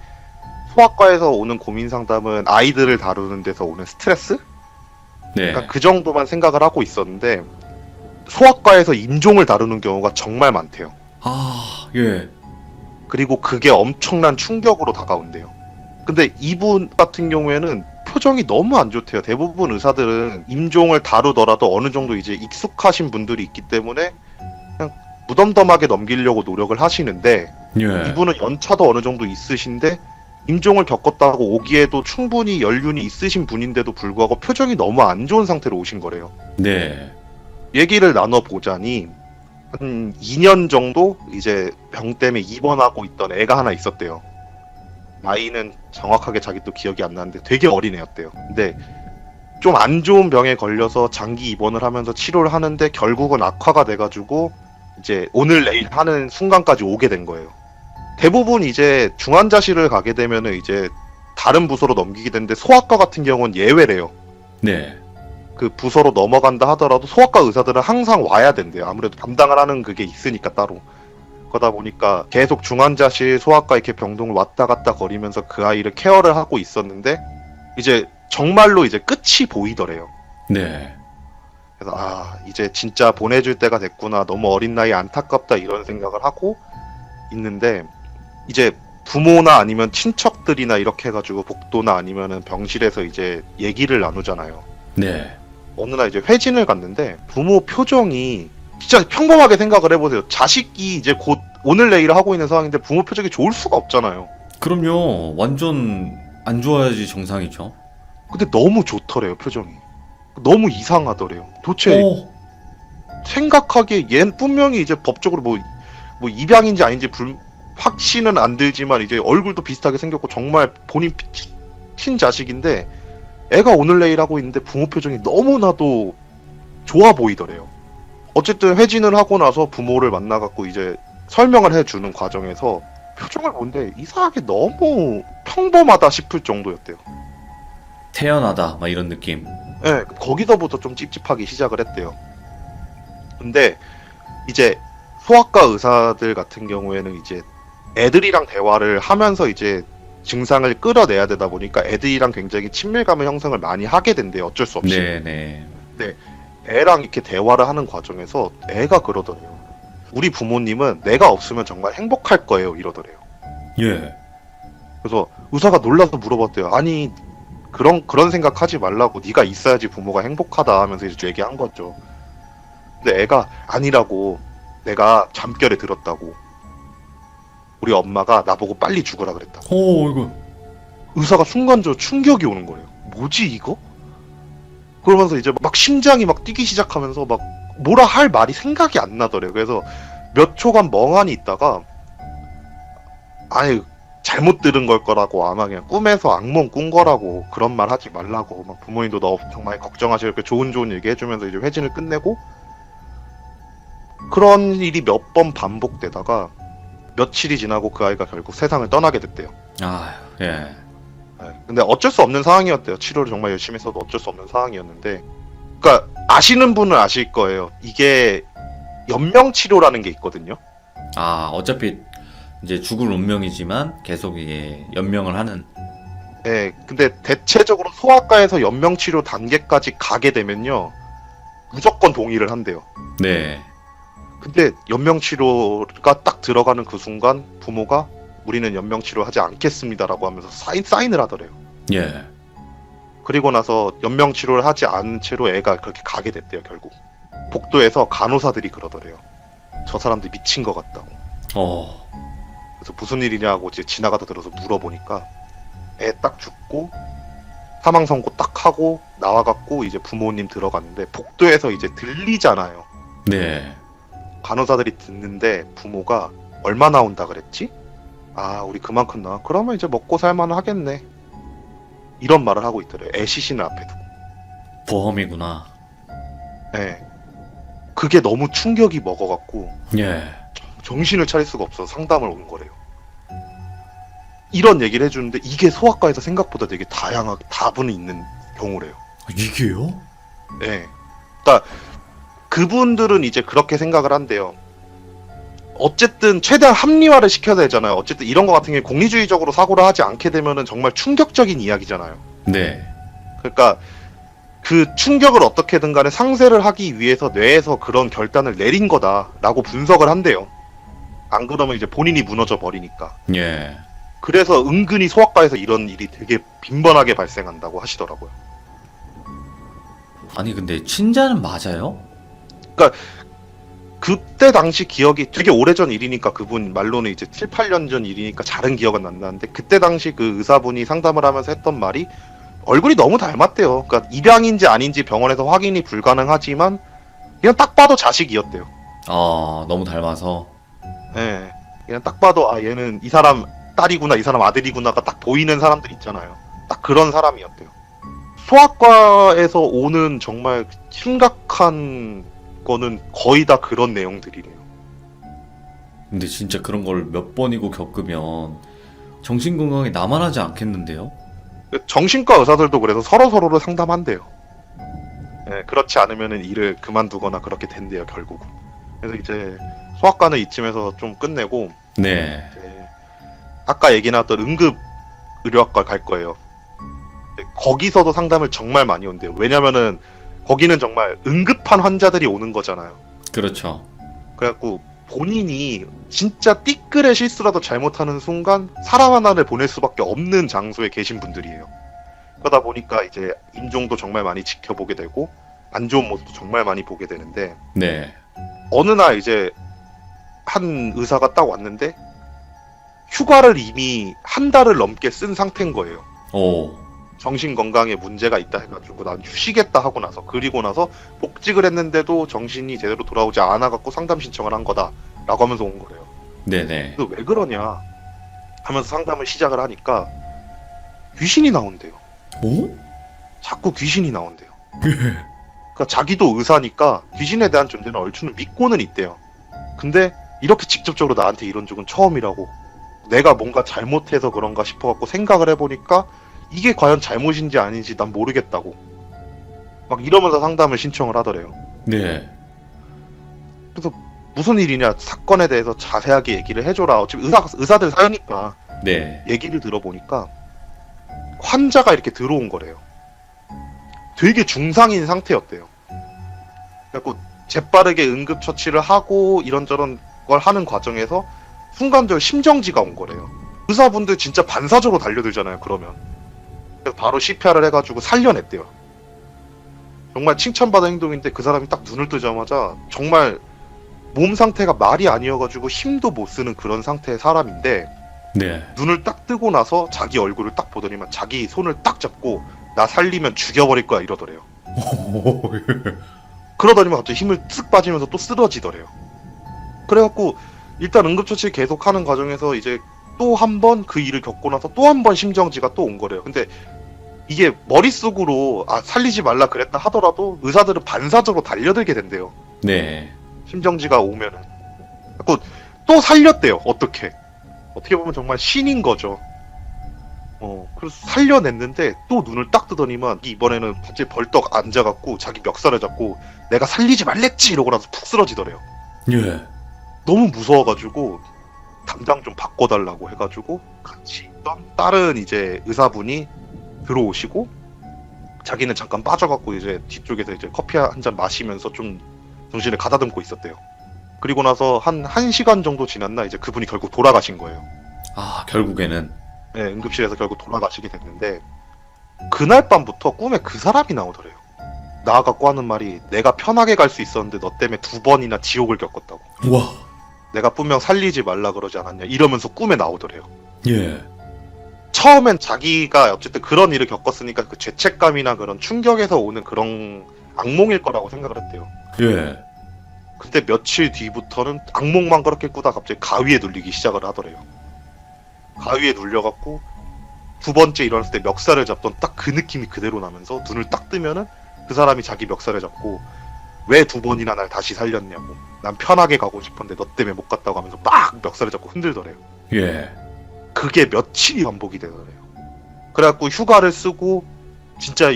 소아과에서 오는 고민 상담은 아이들을 다루는 데서 오는 스트레스? 네. 그러니까 그 정도만 생각을 하고 있었는데 소아과에서 인종을 다루는 경우가 정말 많대요. 아, 예. 그리고 그게 엄청난 충격으로 다가온대요. 근데 이분 같은 경우에는 표정이 너무 안 좋대요. 대부분 의사들은 인종을 다루더라도 어느 정도 이제 익숙하신 분들이 있기 때문에 그냥 무덤덤하게 넘기려고 노력을 하시는데, 예. 이분은 연차도 어느 정도 있으신데 임종을 겪었다고 오기에도 충분히 연륜이 있으신 분인데도 불구하고 표정이 너무 안 좋은 상태로 오신 거래요. 네. 얘기를 나눠보자니 한 2년 정도 이제 병 때문에 입원하고 있던 애가 하나 있었대요. 나이는 정확하게 자기도 기억이 안 나는데 되게 어린 애였대요. 근데 좀 안 좋은 병에 걸려서 장기 입원을 하면서 치료를 하는데 결국은 악화가 돼가지고 이제 오늘 내일 하는 순간까지 오게 된 거예요. 대부분 이제 중환자실을 가게 되면은 이제 다른 부서로 넘기게 되는데 소아과 같은 경우는 예외래요. 네. 그 부서로 넘어간다 하더라도 소아과 의사들은 항상 와야 된대요. 아무래도 담당을 하는 그게 있으니까 따로. 그러다 보니까 계속 중환자실 소아과 이렇게 병동을 왔다 갔다 거리면서 그 아이를 케어를 하고 있었는데 이제 정말로 이제 끝이 보이더래요. 네. 그래서 이제 진짜 보내줄 때가 됐구나. 너무 어린 나이에 안타깝다 이런 생각을 하고 있는데 이제 부모나 아니면 친척들이나 이렇게 해가지고 복도나 아니면은 병실에서 이제 얘기를 나누잖아요. 네. 어느 날 이제 회진을 갔는데 부모 표정이 진짜 평범하게 생각을 해보세요. 자식이 이제 곧 오늘 내일 하고 있는 상황인데 부모 표정이 좋을 수가 없잖아요. 그럼요. 완전 안 좋아야지 정상이죠. 근데 너무 좋더래요, 표정이. 너무 이상하더래요. 도대체 오. 생각하기에 얘는 분명히 이제 법적으로 뭐 입양인지 아닌지 확신은 안 들지만 이제 얼굴도 비슷하게 생겼고 정말 본인 친자식인데 애가 오늘 내일 하고 있는데 부모 표정이 너무나도 좋아 보이더래요. 어쨌든 회진을 하고 나서 부모를 만나갖고 이제 설명을 해주는 과정에서 표정을 보는데 이상하게 너무 평범하다 싶을 정도였대요. 태연하다 막 이런 느낌. 네, 거기서부터 좀 찝찝하기 시작을 했대요. 근데 이제 소아과 의사들 같은 경우에는 이제 애들이랑 대화를 하면서 이제 증상을 끌어내야 되다 보니까 애들이랑 굉장히 친밀감을 형성을 많이 하게 된대요. 어쩔 수 없이. 네네. 애랑 이렇게 대화를 하는 과정에서 애가 그러더래요. 우리 부모님은 내가 없으면 정말 행복할 거예요. 이러더래요. 예. 그래서 의사가 놀라서 물어봤대요. 아니 그런 생각하지 말라고. 네가 있어야지 부모가 행복하다 하면서 이제 얘기한 거죠. 근데 애가 아니라고. 내가 잠결에 들었다고. 우리 엄마가 나보고 빨리 죽으라 그랬다고. 오, 이거. 의사가 순간적으로 충격이 오는 거예요. 뭐지 이거? 그러면서 이제 막 심장이 막 뛰기 시작하면서 막 뭐라 할 말이 생각이 안 나더래요. 그래서 몇 초간 멍하니 있다가 아니 잘못 들은 걸 거라고, 아마 그냥 꿈에서 악몽 꾼 거라고, 그런 말 하지 말라고, 막 부모님도 너 정말 걱정하시고 이렇게 좋은 얘기 해주면서 이제 회진을 끝내고, 그런 일이 몇 번 반복되다가 며칠이 지나고 그 아이가 결국 세상을 떠나게 됐대요. 아, 예. 네. 근데 어쩔 수 없는 상황이었대요. 치료를 정말 열심히 했어도 어쩔 수 없는 상황이었는데, 그러니까 아시는 분은 아실 거예요. 이게 연명 치료라는 게 있거든요. 아, 어차피 이제 죽을 운명이지만 계속 이게 연명을 하는. 네, 근데 대체적으로 소아과에서 연명 치료 단계까지 가게 되면요, 무조건 동의를 한대요. 네. 근데 연명 치료가 딱 들어가는 그 순간 부모가 우리는 연명 치료 하지 않겠습니다라고 하면서 사인을 하더래요. 예. 그리고 나서 연명 치료를 하지 않은 채로 애가 그렇게 가게 됐대요. 결국 복도에서 간호사들이 그러더래요. 저 사람들 미친 것 같다고. 그래서 무슨 일이냐고 이제 지나가다 들어서 물어보니까 애 딱 죽고 사망 선고 딱 하고 나와갖고 이제 부모님 들어갔는데 복도에서 이제 들리잖아요. 네. 간호사들이 듣는데 부모가 얼마 나온다 그랬지? 아, 우리 그만큼 나와. 그러면 이제 먹고 살만 하겠네. 이런 말을 하고 있더래요. 애 시신을 앞에 두고. 보험이구나. 네. 그게 너무 충격이 먹어갖고 예. 정신을 차릴 수가 없어서 상담을 온 거래요. 이런 얘기를 해주는데 이게 소아과에서 생각보다 되게 다양하게 다분히 있는 경우래요. 이게요? 네. 그러니까 그분들은 이제 그렇게 생각을 한대요. 어쨌든 최대한 합리화를 시켜야 되잖아요. 어쨌든 이런 거 같은 게 공리주의적으로 사고를 하지 않게 되면은 정말 충격적인 이야기잖아요. 네. 그러니까 그 충격을 어떻게든 간에 상쇄를 하기 위해서 뇌에서 그런 결단을 내린 거다라고 분석을 한대요. 안 그러면 이제 본인이 무너져 버리니까. 예. 그래서 은근히 소아과에서 이런 일이 되게 빈번하게 발생한다고 하시더라고요. 아니 근데 친자는 맞아요? 그때 당시 기억이 되게 오래전 일이니까 그분 말로는 이제 7, 8년 전 일이니까 잘은 기억은 안 나는데, 그때 당시 그 의사분이 상담을 하면서 했던 말이 얼굴이 너무 닮았대요. 그러니까 입양인지 아닌지 병원에서 확인이 불가능하지만 그냥 딱 봐도 자식이었대요. 너무 닮아서. 예. 그냥 딱 봐도 아, 얘는 이 사람 딸이구나, 이 사람 아들이구나가 딱 보이는 사람들 있잖아요. 딱 그런 사람이었대요. 소아과에서 오는 정말 심각한 거는 거의 다 그런 내용들이래요. 근데 진짜 그런 걸 몇 번이고 겪으면 정신건강에 나만하지 않겠는데요? 정신과 의사들도 그래서 서로서로를 상담한대요. 예, 그렇지 않으면은 일을 그만두거나 그렇게 된대요, 결국은. 그래서 이제 소아과는 이쯤에서 좀 끝내고 네. 이제 아까 얘기 나왔던 응급 의료학과 갈 거예요. 거기서도 상담을 정말 많이 온대요. 왜냐면은 거기는 정말 응급한 환자들이 오는 거잖아요. 그렇죠. 그래갖고 본인이 진짜 띠끌의 실수라도 잘못하는 순간 사람 하나를 보낼 수밖에 없는 장소에 계신 분들이에요. 그러다 보니까 이제 임종도 정말 많이 지켜보게 되고 안 좋은 모습도 정말 많이 보게 되는데 네. 어느 날 이제 한 의사가 딱 왔는데 휴가를 이미 한 달을 넘게 쓴 상태인 거예요. 오. 정신 건강에 문제가 있다 해가지고 난 쉬겠다 하고 나서, 그리고 나서 복직을 했는데도 정신이 제대로 돌아오지 않아갖고 상담 신청을 한 거다라고 하면서 온 거래요. 네네. 그래서 왜 그러냐 하면서 상담을 시작을 하니까 귀신이 나온대요. 오? 자꾸 귀신이 나온대요. 그러니까 자기도 의사니까 귀신에 대한 존재는 얼추는 믿고는 있대요. 근데 이렇게 직접적으로 나한테 이런 적은 처음이라고, 내가 뭔가 잘못해서 그런가 싶어갖고 생각을 해보니까 이게 과연 잘못인지 아닌지 난 모르겠다고 막 이러면서 상담을 신청을 하더래요. 네. 그래서 무슨 일이냐, 사건에 대해서 자세하게 얘기를 해줘라. 어차피 의사들 사연이니까 네. 얘기를 들어보니까 환자가 이렇게 들어온 거래요. 되게 중상인 상태였대요. 그래갖고 재빠르게 응급처치를 하고 이런저런 걸 하는 과정에서 순간적으로 심정지가 온 거래요. 의사분들 진짜 반사적으로 달려들잖아요, 그러면. 그래서 바로 CPR을 해가지고 살려냈대요. 정말 칭찬받은 행동인데 그 사람이 딱 눈을 뜨자마자 정말 몸 상태가 말이 아니어가지고 힘도 못 쓰는 그런 상태의 사람인데 네. 눈을 딱 뜨고 나서 자기 얼굴을 딱 보더니만 자기 손을 딱 잡고 나 살리면 죽여버릴 거야 이러더래요. 오. 그러더니만 갑자기 힘을 쓱 빠지면서 또 쓰러지더래요. 그래갖고 일단 응급처치 계속하는 과정에서 이제 또 한 번 그 일을 겪고 나서 또 한 번 심정지가 또 온 거래요. 근데 이게 머릿속으로 살리지 말라 그랬다 하더라도 의사들은 반사적으로 달려들게 된대요. 네. 심정지가 오면은. 그래갖고 또 살렸대요. 어떻게 보면 정말 신인 거죠. 그래서 살려냈는데 또 눈을 딱 뜨더니만 이번에는 갑자기 벌떡 앉아갖고 자기 멱살을 잡고 내가 살리지 말랬지 이러고 나서 푹 쓰러지더래요. 예. 너무 무서워가지고 담당 좀 바꿔달라고 해가지고 같이 있던 다른 이제 의사분이 들어오시고 자기는 잠깐 빠져갖고 이제 뒤쪽에서 이제 커피 한 잔 마시면서 좀 정신을 가다듬고 있었대요. 그리고 나서 한 1시간 정도 지났나 이제 그분이 결국 돌아가신 거예요. 아, 결국에는. 네, 응급실에서 결국 돌아가시게 됐는데 그날 밤부터 꿈에 그 사람이 나오더래요. 나와갖고 하는 말이 내가 편하게 갈 수 있었는데 너 때문에 2번이나 지옥을 겪었다고. 와. 내가 분명 살리지 말라 그러지 않았냐 이러면서 꿈에 나오더래요. 예. 처음엔 자기가 어쨌든 그런 일을 겪었으니까 그 죄책감이나 그런 충격에서 오는 그런 악몽일 거라고 생각을 했대요. 예. 근데 며칠 뒤부터는 악몽만 그렇게 꾸다 갑자기 가위에 눌리기 시작을 하더래요. 가위에 눌려갖고 두 번째 일어났을 때 멱살을 잡던 딱 그 느낌이 그대로 나면서 눈을 딱 뜨면은 그 사람이 자기 멱살을 잡고 왜 2번이나 날 다시 살렸냐고, 난 편하게 가고 싶었는데 너 때문에 못 갔다고 하면서 막 멱살을 잡고 흔들더래요. 예. 그게 며칠이 반복이 되더래요. 그래갖고 휴가를 쓰고 진짜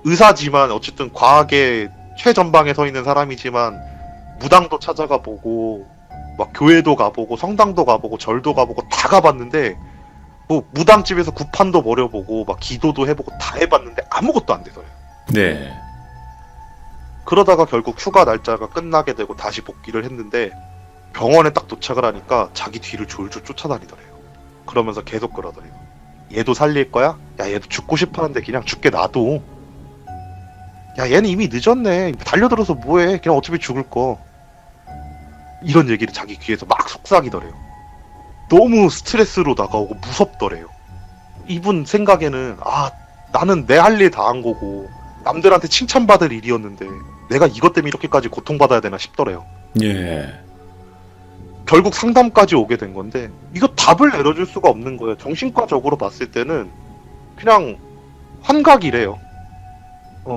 의사지만 어쨌든 과학의 최전방에 서 있는 사람이지만 무당도 찾아가 보고 막 교회도 가보고 성당도 가보고 절도 가보고 다 가봤는데 뭐 무당집에서 구판도 버려보고 막 기도도 해보고 다 해봤는데 아무것도 안 되더래요. 네. 그러다가 결국 휴가 날짜가 끝나게 되고 다시 복귀를 했는데 병원에 딱 도착을 하니까 자기 뒤를 졸졸 쫓아다니더래요. 그러면서 계속 그러더래요. 얘도 살릴 거야? 야, 얘도 죽고 싶었는데 그냥 죽게 놔둬. 야, 얘는 이미 늦었네. 달려들어서 뭐해. 그냥 어차피 죽을 거. 이런 얘기를 자기 귀에서 막 속삭이더래요. 너무 스트레스로 다가오고 무섭더래요. 이분 생각에는 나는 내 할 일 다 한 거고 남들한테 칭찬받을 일이었는데 내가 이것 때문에 이렇게까지 고통받아야 되나 싶더래요. 예. 결국 상담까지 오게 된 건데 이거 답을 내려줄 수가 없는 거예요. 정신과적으로 봤을 때는 그냥 환각이래요.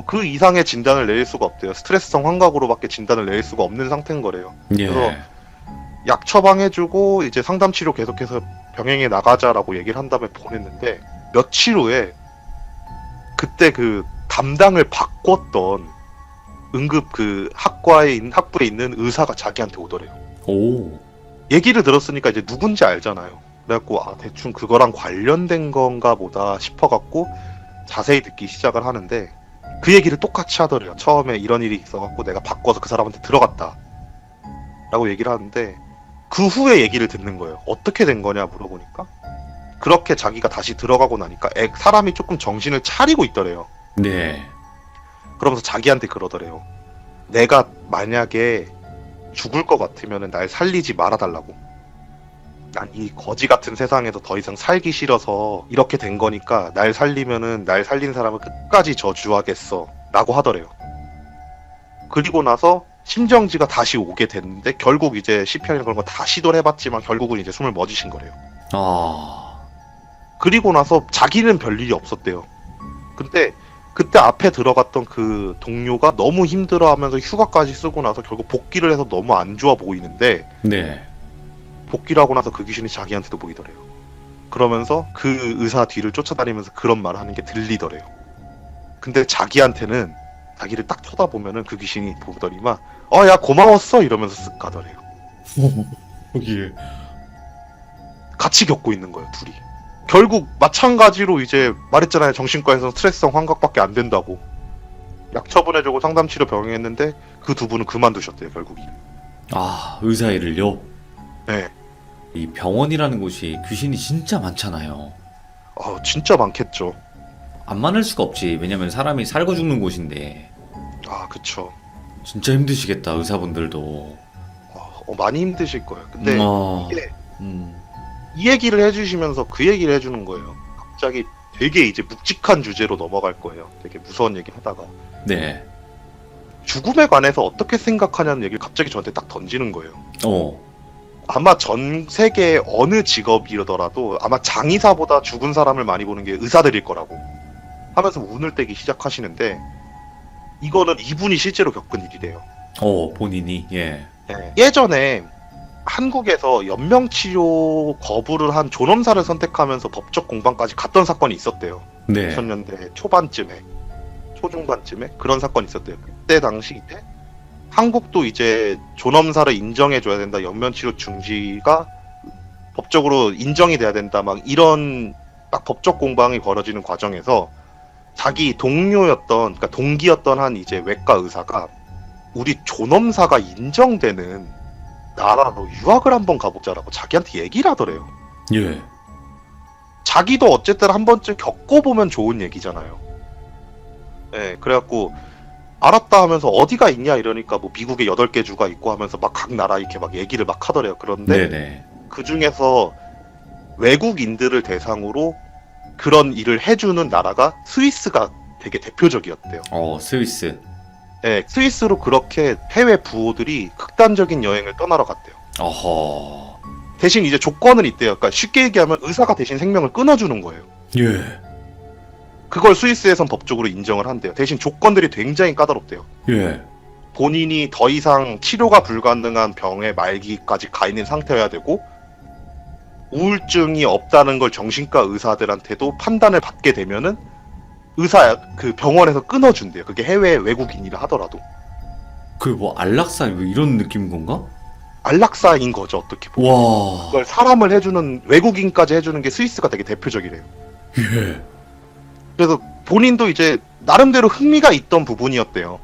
그 이상의 진단을 내릴 수가 없대요. 스트레스성 환각으로밖에 진단을 내릴 수가 없는 상태인 거래요. 예. 그래서 약 처방해주고 이제 상담 치료 계속해서 병행해 나가자라고 얘기를 한 다음에 보냈는데 며칠 후에 그때 그 담당을 바꿨던 응급 그 학부에 있는 의사가 자기한테 오더래요. 오. 얘기를 들었으니까 이제 누군지 알잖아요. 그래갖고 아 대충 그거랑 관련된 건가 보다 싶어갖고 자세히 듣기 시작을 하는데 그 얘기를 똑같이 하더래요. 처음에 이런 일이 있어갖고 내가 바꿔서 그 사람한테 들어갔다 라고 얘기를 하는데 그 후에 얘기를 듣는 거예요. 어떻게 된 거냐 물어보니까 그렇게 자기가 다시 들어가고 나니까 사람이 조금 정신을 차리고 있더래요. 네. 그러면서 자기한테 그러더래요. 내가 만약에 죽을 것 같으면 날 살리지 말아달라고. 난 이 거지 같은 세상에서 더 이상 살기 싫어서 이렇게 된 거니까 날 살리면은 날 살린 사람을 끝까지 저주하겠어 라고 하더래요. 그리고 나서 심정지가 다시 오게 됐는데 결국 이제 CPR이나 그런 거 다 시도를 해봤지만 결국은 이제 숨을 멎으신 거래요. 아. 그리고 나서 자기는 별일이 없었대요. 근데 그때 앞에 들어갔던 그 동료가 너무 힘들어하면서 휴가까지 쓰고 나서 결국 복귀를 해서 너무 안 좋아 보이는데 네. 복귀를 하고 나서 그 귀신이 자기한테도 보이더래요. 그러면서 그 의사 뒤를 쫓아다니면서 그런 말을 하는 게 들리더래요. 근데 자기한테는 자기를 딱 쳐다보면은 그 귀신이 보더니만 야 고마웠어 이러면서 쓱 가더래요. 거기에. 같이 겪고 있는 거예요 둘이. 결국 마찬가지로 이제 말했잖아요. 정신과에서는 스트레스성 환각밖에 안 된다고. 약 처분해주고 상담치료 병행했는데 그 두 분은 그만두셨대요 결국이. 아, 의사 일을요? 네. 이 병원이라는 곳이 귀신이 진짜 많잖아요. 진짜 많겠죠. 안 많을 수가 없지. 왜냐면 사람이 살고 죽는 곳인데. 그쵸. 진짜 힘드시겠다, 의사분들도. 많이 힘드실 거예요. 근데 이게 이 얘기를 해주시면서 그 얘기를 해주는 거예요. 갑자기 되게 이제 묵직한 주제로 넘어갈 거예요. 되게 무서운 얘기 하다가 네. 죽음에 관해서 어떻게 생각하냐는 얘기를 갑자기 저한테 딱 던지는 거예요. 아마 전 세계 어느 직업이더라도 아마 장의사보다 죽은 사람을 많이 보는 게 의사들일 거라고 하면서 운을 떼기 시작하시는데 이거는 이분이 실제로 겪은 일이래요. 본인이, 예. 네. 예전에 한국에서 연명치료 거부를 한 존엄사를 선택하면서 법적 공방까지 갔던 사건이 있었대요. 네. 2000년대 초반쯤에, 초중반쯤에 그런 사건이 있었대요. 그때 당시 이제 한국도 이제 존엄사를 인정해줘야 된다, 연면치료 중지가 법적으로 인정이 돼야 된다, 막 이런 딱 법적 공방이 벌어지는 과정에서 자기 동료였던, 그러니까 동기였던 한 이제 외과 의사가 우리 존엄사가 인정되는 나라로 유학을 한번 가보자라고 자기한테 얘기를 하더래요. 예. 자기도 어쨌든 한 번쯤 겪어보면 좋은 얘기잖아요. 네, 그래갖고 알았다 하면서 어디가 있냐 이러니까 뭐 미국에 8개 주가 있고 하면서 막 각 나라 이렇게 막 얘기를 막 하더래요. 그런데 네네. 그 중에서 외국인들을 대상으로 그런 일을 해주는 나라가 스위스가 되게 대표적이었대요. 스위스. 네, 스위스로 그렇게 해외 부호들이 극단적인 여행을 떠나러 갔대요. 어허. 대신 이제 조건은 있대요. 그러니까 쉽게 얘기하면 의사가 대신 생명을 끊어주는 거예요. 예. 그걸 스위스에선 법적으로 인정을 한대요. 대신 조건들이 굉장히 까다롭대요. 예. 본인이 더 이상 치료가 불가능한 병의 말기까지 가 있는 상태여야 되고 우울증이 없다는 걸 정신과 의사들한테도 판단을 받게 되면은 그 병원에서 끊어준대요. 그게 해외 외국인이라 하더라도. 그 뭐 안락사 뭐 이런 느낌인 건가? 안락사인 거죠, 어떻게 보면. 와. 그걸 사람을 해주는, 외국인까지 해주는 게 스위스가 되게 대표적이래요. 예. 그래서 본인도 이제 나름대로 흥미가 있던 부분이었대요.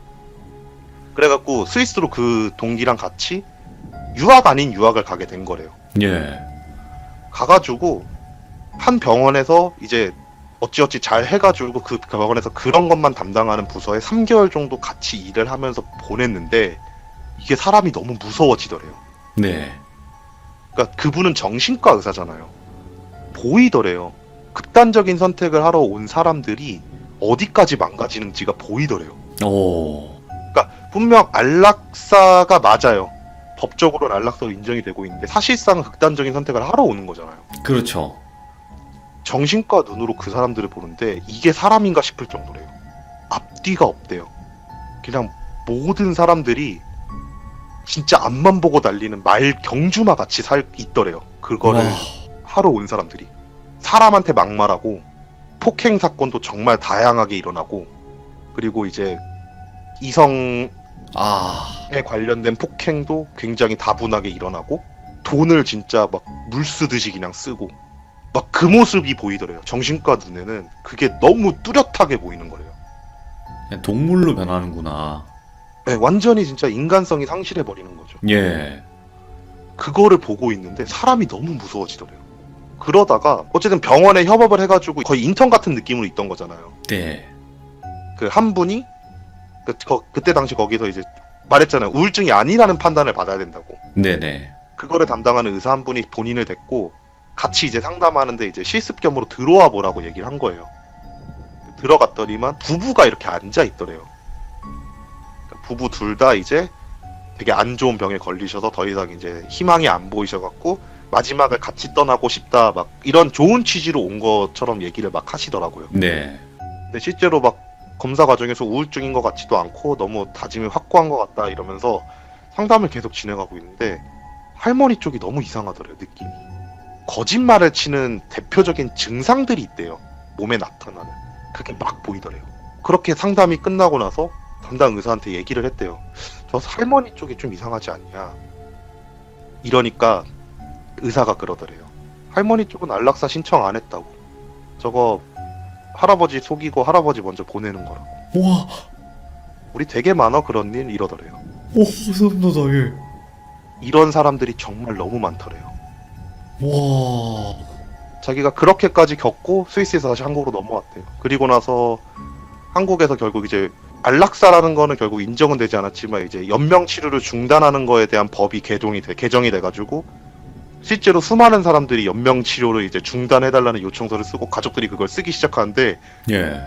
그래갖고 스위스로 그 동기랑 같이 유학 아닌 유학을 가게 된 거래요. 예. 가가지고 한 병원에서 이제 어찌어찌 잘 해가지고 그 병원에서 그런 것만 담당하는 부서에 3개월 정도 같이 일을 하면서 보냈는데 이게 사람이 너무 무서워지더래요. 네. 그러니까 그분은 정신과 의사잖아요. 보이더래요. 극단적인 선택을 하러 온 사람들이 어디까지 망가지는지가 보이더래요. 그러니까 분명 안락사가 맞아요. 법적으로는 안락사로 인정이 되고 있는데 사실상 극단적인 선택을 하러 오는 거잖아요. 그렇죠. 정신과 눈으로 그 사람들을 보는데 이게 사람인가 싶을 정도래요. 앞뒤가 없대요. 그냥 모든 사람들이 진짜 앞만 보고 달리는 말 경주마 같이 있더래요. 그거를 와. 하러 온 사람들이. 사람한테 막말하고 폭행 사건도 정말 다양하게 일어나고 그리고 이제 이성에 아, 관련된 폭행도 굉장히 다분하게 일어나고 돈을 진짜 막 물 쓰듯이 그냥 쓰고 막 그 모습이 보이더래요. 정신과 눈에는 그게 너무 뚜렷하게 보이는 거래요. 그냥 동물로 변하는구나. 네, 완전히 진짜 인간성이 상실해 버리는 거죠. 예. 그거를 보고 있는데 사람이 너무 무서워지더래요. 그러다가 어쨌든 병원에 협업을 해가지고 거의 인턴 같은 느낌으로 있던 거잖아요. 네. 그 한 분이 그때 당시 거기서 이제 말했잖아요. 우울증이 아니라는 판단을 받아야 된다고. 네네. 그거를 담당하는 의사 한 분이 본인을 데리고 같이 이제 상담하는데 이제 실습 겸으로 들어와 보라고 얘기를 한 거예요. 들어갔더니만 부부가 이렇게 앉아 있더래요. 부부 둘 다 이제 되게 안 좋은 병에 걸리셔서 더 이상 이제 희망이 안 보이셔갖고 마지막을 같이 떠나고 싶다 막 이런 좋은 취지로 온 것처럼 얘기를 막 하시더라고요. 네. 근데 실제로 막 검사 과정에서 우울증인 것 같지도 않고 너무 다짐이 확고한 것 같다 이러면서 상담을 계속 진행하고 있는데 할머니 쪽이 너무 이상하더래요, 느낌이. 거짓말을 치는 대표적인 증상들이 있대요. 몸에 나타나는. 그게 막 보이더래요. 그렇게 상담이 끝나고 나서 담당 의사한테 얘기를 했대요. 저 할머니 쪽이 좀 이상하지 않냐. 이러니까 의사가 그러더래요. 할머니 쪽은 안락사 신청 안 했다고. 저거 할아버지 속이고 할아버지 먼저 보내는 거라고. 와, 우리 되게 많아 그런 일 이러더래요. 오, 소름 돋아, 예. 이런 사람들이 정말 너무 많더래요. 와, 자기가 그렇게까지 겪고 스위스에서 다시 한국으로 넘어왔대요. 그리고 나서 한국에서 결국 이제 안락사라는 거는 결국 인정은 되지 않았지만 이제 연명 치료를 중단하는 거에 대한 법이 개정이 돼가지고 실제로 수많은 사람들이 연명 치료를 이제 중단해달라는 요청서를 쓰고 가족들이 그걸 쓰기 시작하는데 예.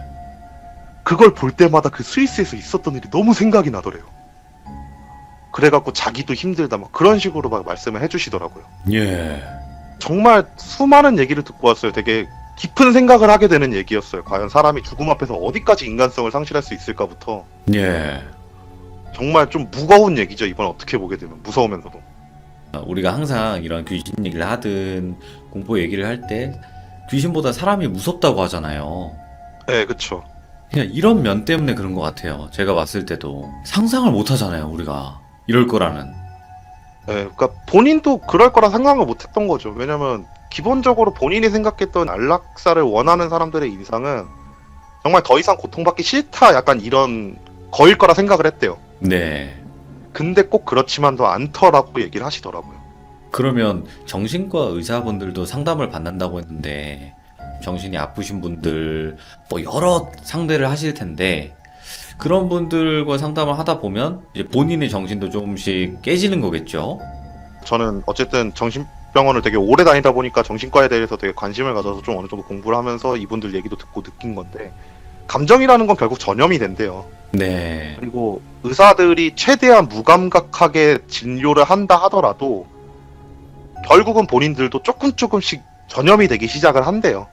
그걸 볼 때마다 그 스위스에서 있었던 일이 너무 생각이 나더래요. 그래갖고 자기도 힘들다 막 그런 식으로 막 말씀을 해주시더라고요. 예. 정말 수많은 얘기를 듣고 왔어요. 되게 깊은 생각을 하게 되는 얘기였어요. 과연 사람이 죽음 앞에서 어디까지 인간성을 상실할 수 있을까부터. 예. 정말 좀 무거운 얘기죠. 이번 어떻게 보게 되면 무서우면서도. 우리가 항상 이런 귀신 얘기를 하든 공포 얘기를 할 때 귀신보다 사람이 무섭다고 하잖아요. 네, 그쵸. 그냥 이런 면 때문에 그런 것 같아요. 제가 봤을 때도 상상을 못 하잖아요, 우리가. 이럴 거라는. 네, 그러니까 본인도 그럴 거라 상상을 못했던 거죠. 왜냐면 기본적으로 본인이 생각했던 안락사를 원하는 사람들의 인상은 정말 더 이상 고통받기 싫다 약간 이런 거일 거라 생각을 했대요. 네. 근데 꼭 그렇지만도 않더라고 얘기를 하시더라고요. 그러면 정신과 의사분들도 상담을 받는다고 했는데 정신이 아프신 분들 뭐 여러 상대를 하실 텐데 그런 분들과 상담을 하다 보면 이제 본인의 정신도 조금씩 깨지는 거겠죠? 저는 어쨌든 정신병원을 되게 오래 다니다 보니까 정신과에 대해서 되게 관심을 가져서 좀 어느 정도 공부를 하면서 이분들 얘기도 듣고 느낀 건데 감정이라는 건 결국 전염이 된대요. 네. 그리고 의사들이 최대한 무감각하게 진료를 한다 하더라도 결국은 본인들도 조금씩 전염이 되기 시작을 한대요.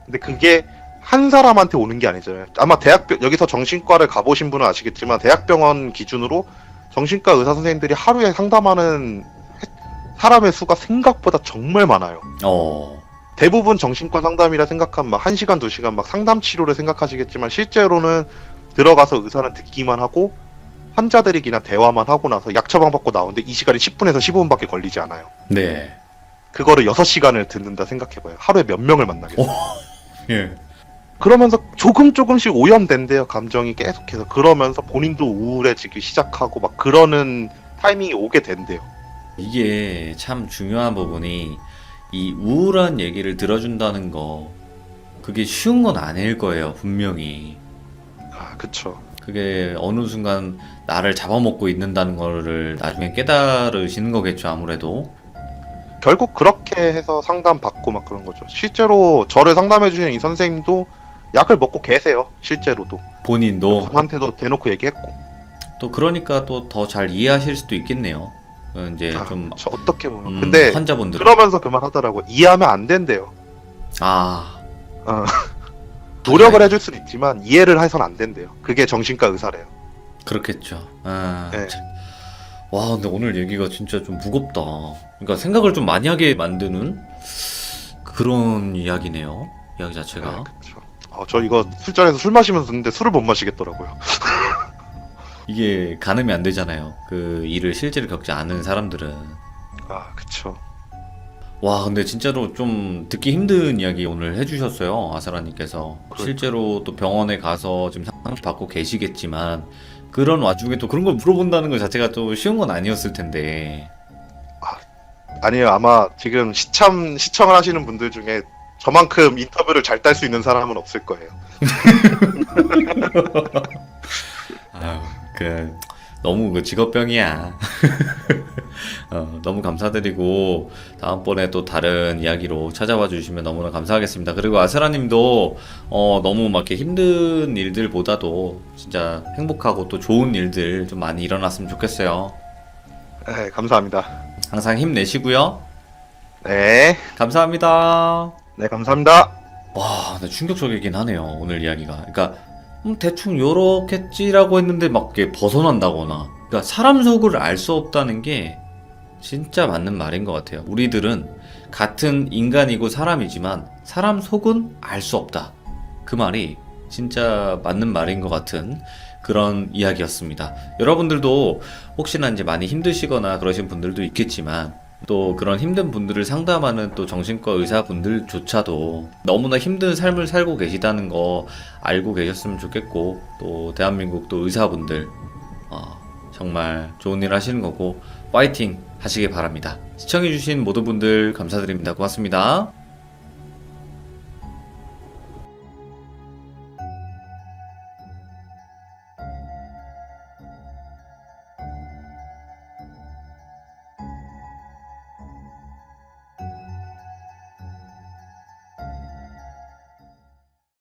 근데 그게 한 사람한테 오는 게 아니잖아요. 아마 여기서 정신과를 가보신 분은 아시겠지만 대학병원 기준으로 정신과 의사 선생님들이 하루에 상담하는 사람의 수가 생각보다 정말 많아요. 대부분 정신과 상담이라 생각하면 막 1시간, 2시간 막 상담 치료를 생각하시겠지만 실제로는 들어가서 의사는 듣기만 하고 환자들이 그냥 대화만 하고 나서 약 처방 받고 나오는데 이 시간이 10분에서 15분밖에 걸리지 않아요. 네. 그거를 6시간을 듣는다 생각해봐요. 하루에 몇 명을 만나겠어요. 예. 그러면서 조금씩 오염된대요. 감정이 계속해서. 그러면서 본인도 우울해지기 시작하고 막 그러는 타이밍이 오게 된대요. 이게 참 중요한 부분이 이 우울한 얘기를 들어준다는 거 그게 쉬운 건 아닐 거예요, 분명히. 아, 그쵸. 그게 어느 순간 나를 잡아먹고 있는다는 거를 나중에 깨달으시는 거겠죠, 아무래도. 결국 그렇게 해서 상담받고 막 그런 거죠. 실제로 저를 상담해주시는 이 선생님도 약을 먹고 계세요. 실제로도. 본인도. 저한테도 대놓고 얘기했고. 또 그러니까 또 더 잘 이해하실 수도 있겠네요. 이제 좀 저 어떻게 보면. 근데 환자분들. 그러면서 그 말 하더라고. 이해하면 안 된대요. 노력을 해줄 수는 있지만 이해를 해서는 안 된대요. 그게 정신과 의사래요. 그렇겠죠. 네. 참. 와, 근데 오늘 얘기가 진짜 좀 무겁다. 그러니까 생각을 좀 많이 하게 만드는 그런 이야기네요. 이야기 자체가. 네, 그쵸. 저 이거 술자리에서 술 마시면서 듣는데 술을 못 마시겠더라고요. 이게 가늠이 안 되잖아요. 그 일을 실제로 겪지 않은 사람들은. 아, 그쵸. 와, 근데 진짜로 좀 듣기 힘든 이야기 오늘 해주셨어요. 아사라님께서. 그러니까. 실제로 또 병원에 가서 지금 상담 받고 계시겠지만, 그런 와중에 또 그런 걸 물어본다는 것 자체가 또 쉬운 건 아니었을 텐데. 아니요, 아마 지금 시청을 하시는 분들 중에 저만큼 인터뷰를 잘 딸 수 있는 사람은 없을 거예요. 아유, 너무 그 직업병이야. 너무 감사드리고, 다음번에 또 다른 이야기로 찾아와 주시면 너무나 감사하겠습니다. 그리고 아스라님도, 너무 막 이렇게 힘든 일들보다도 진짜 행복하고 또 좋은 일들 좀 많이 일어났으면 좋겠어요. 네, 감사합니다. 항상 힘내시고요. 네, 감사합니다. 네, 감사합니다. 와, 근데 충격적이긴 하네요. 오늘 이야기가. 그러니까 대충 요렇겠지라고 했는데 막 이렇게 벗어난다거나. 그러니까 사람 속을 알 수 없다는 게 진짜 맞는 말인 것 같아요. 우리들은 같은 인간이고 사람이지만 사람 속은 알 수 없다. 그 말이 진짜 맞는 말인 것 같은 그런 이야기였습니다. 여러분들도 혹시나 이제 많이 힘드시거나 그러신 분들도 있겠지만 또 그런 힘든 분들을 상담하는 또 정신과 의사분들조차도 너무나 힘든 삶을 살고 계시다는 거 알고 계셨으면 좋겠고, 또 대한민국 또 의사분들 정말 좋은 일 하시는 거고 파이팅 하시길 바랍니다. 시청해주신 모든 분들 감사드립니다. 고맙습니다.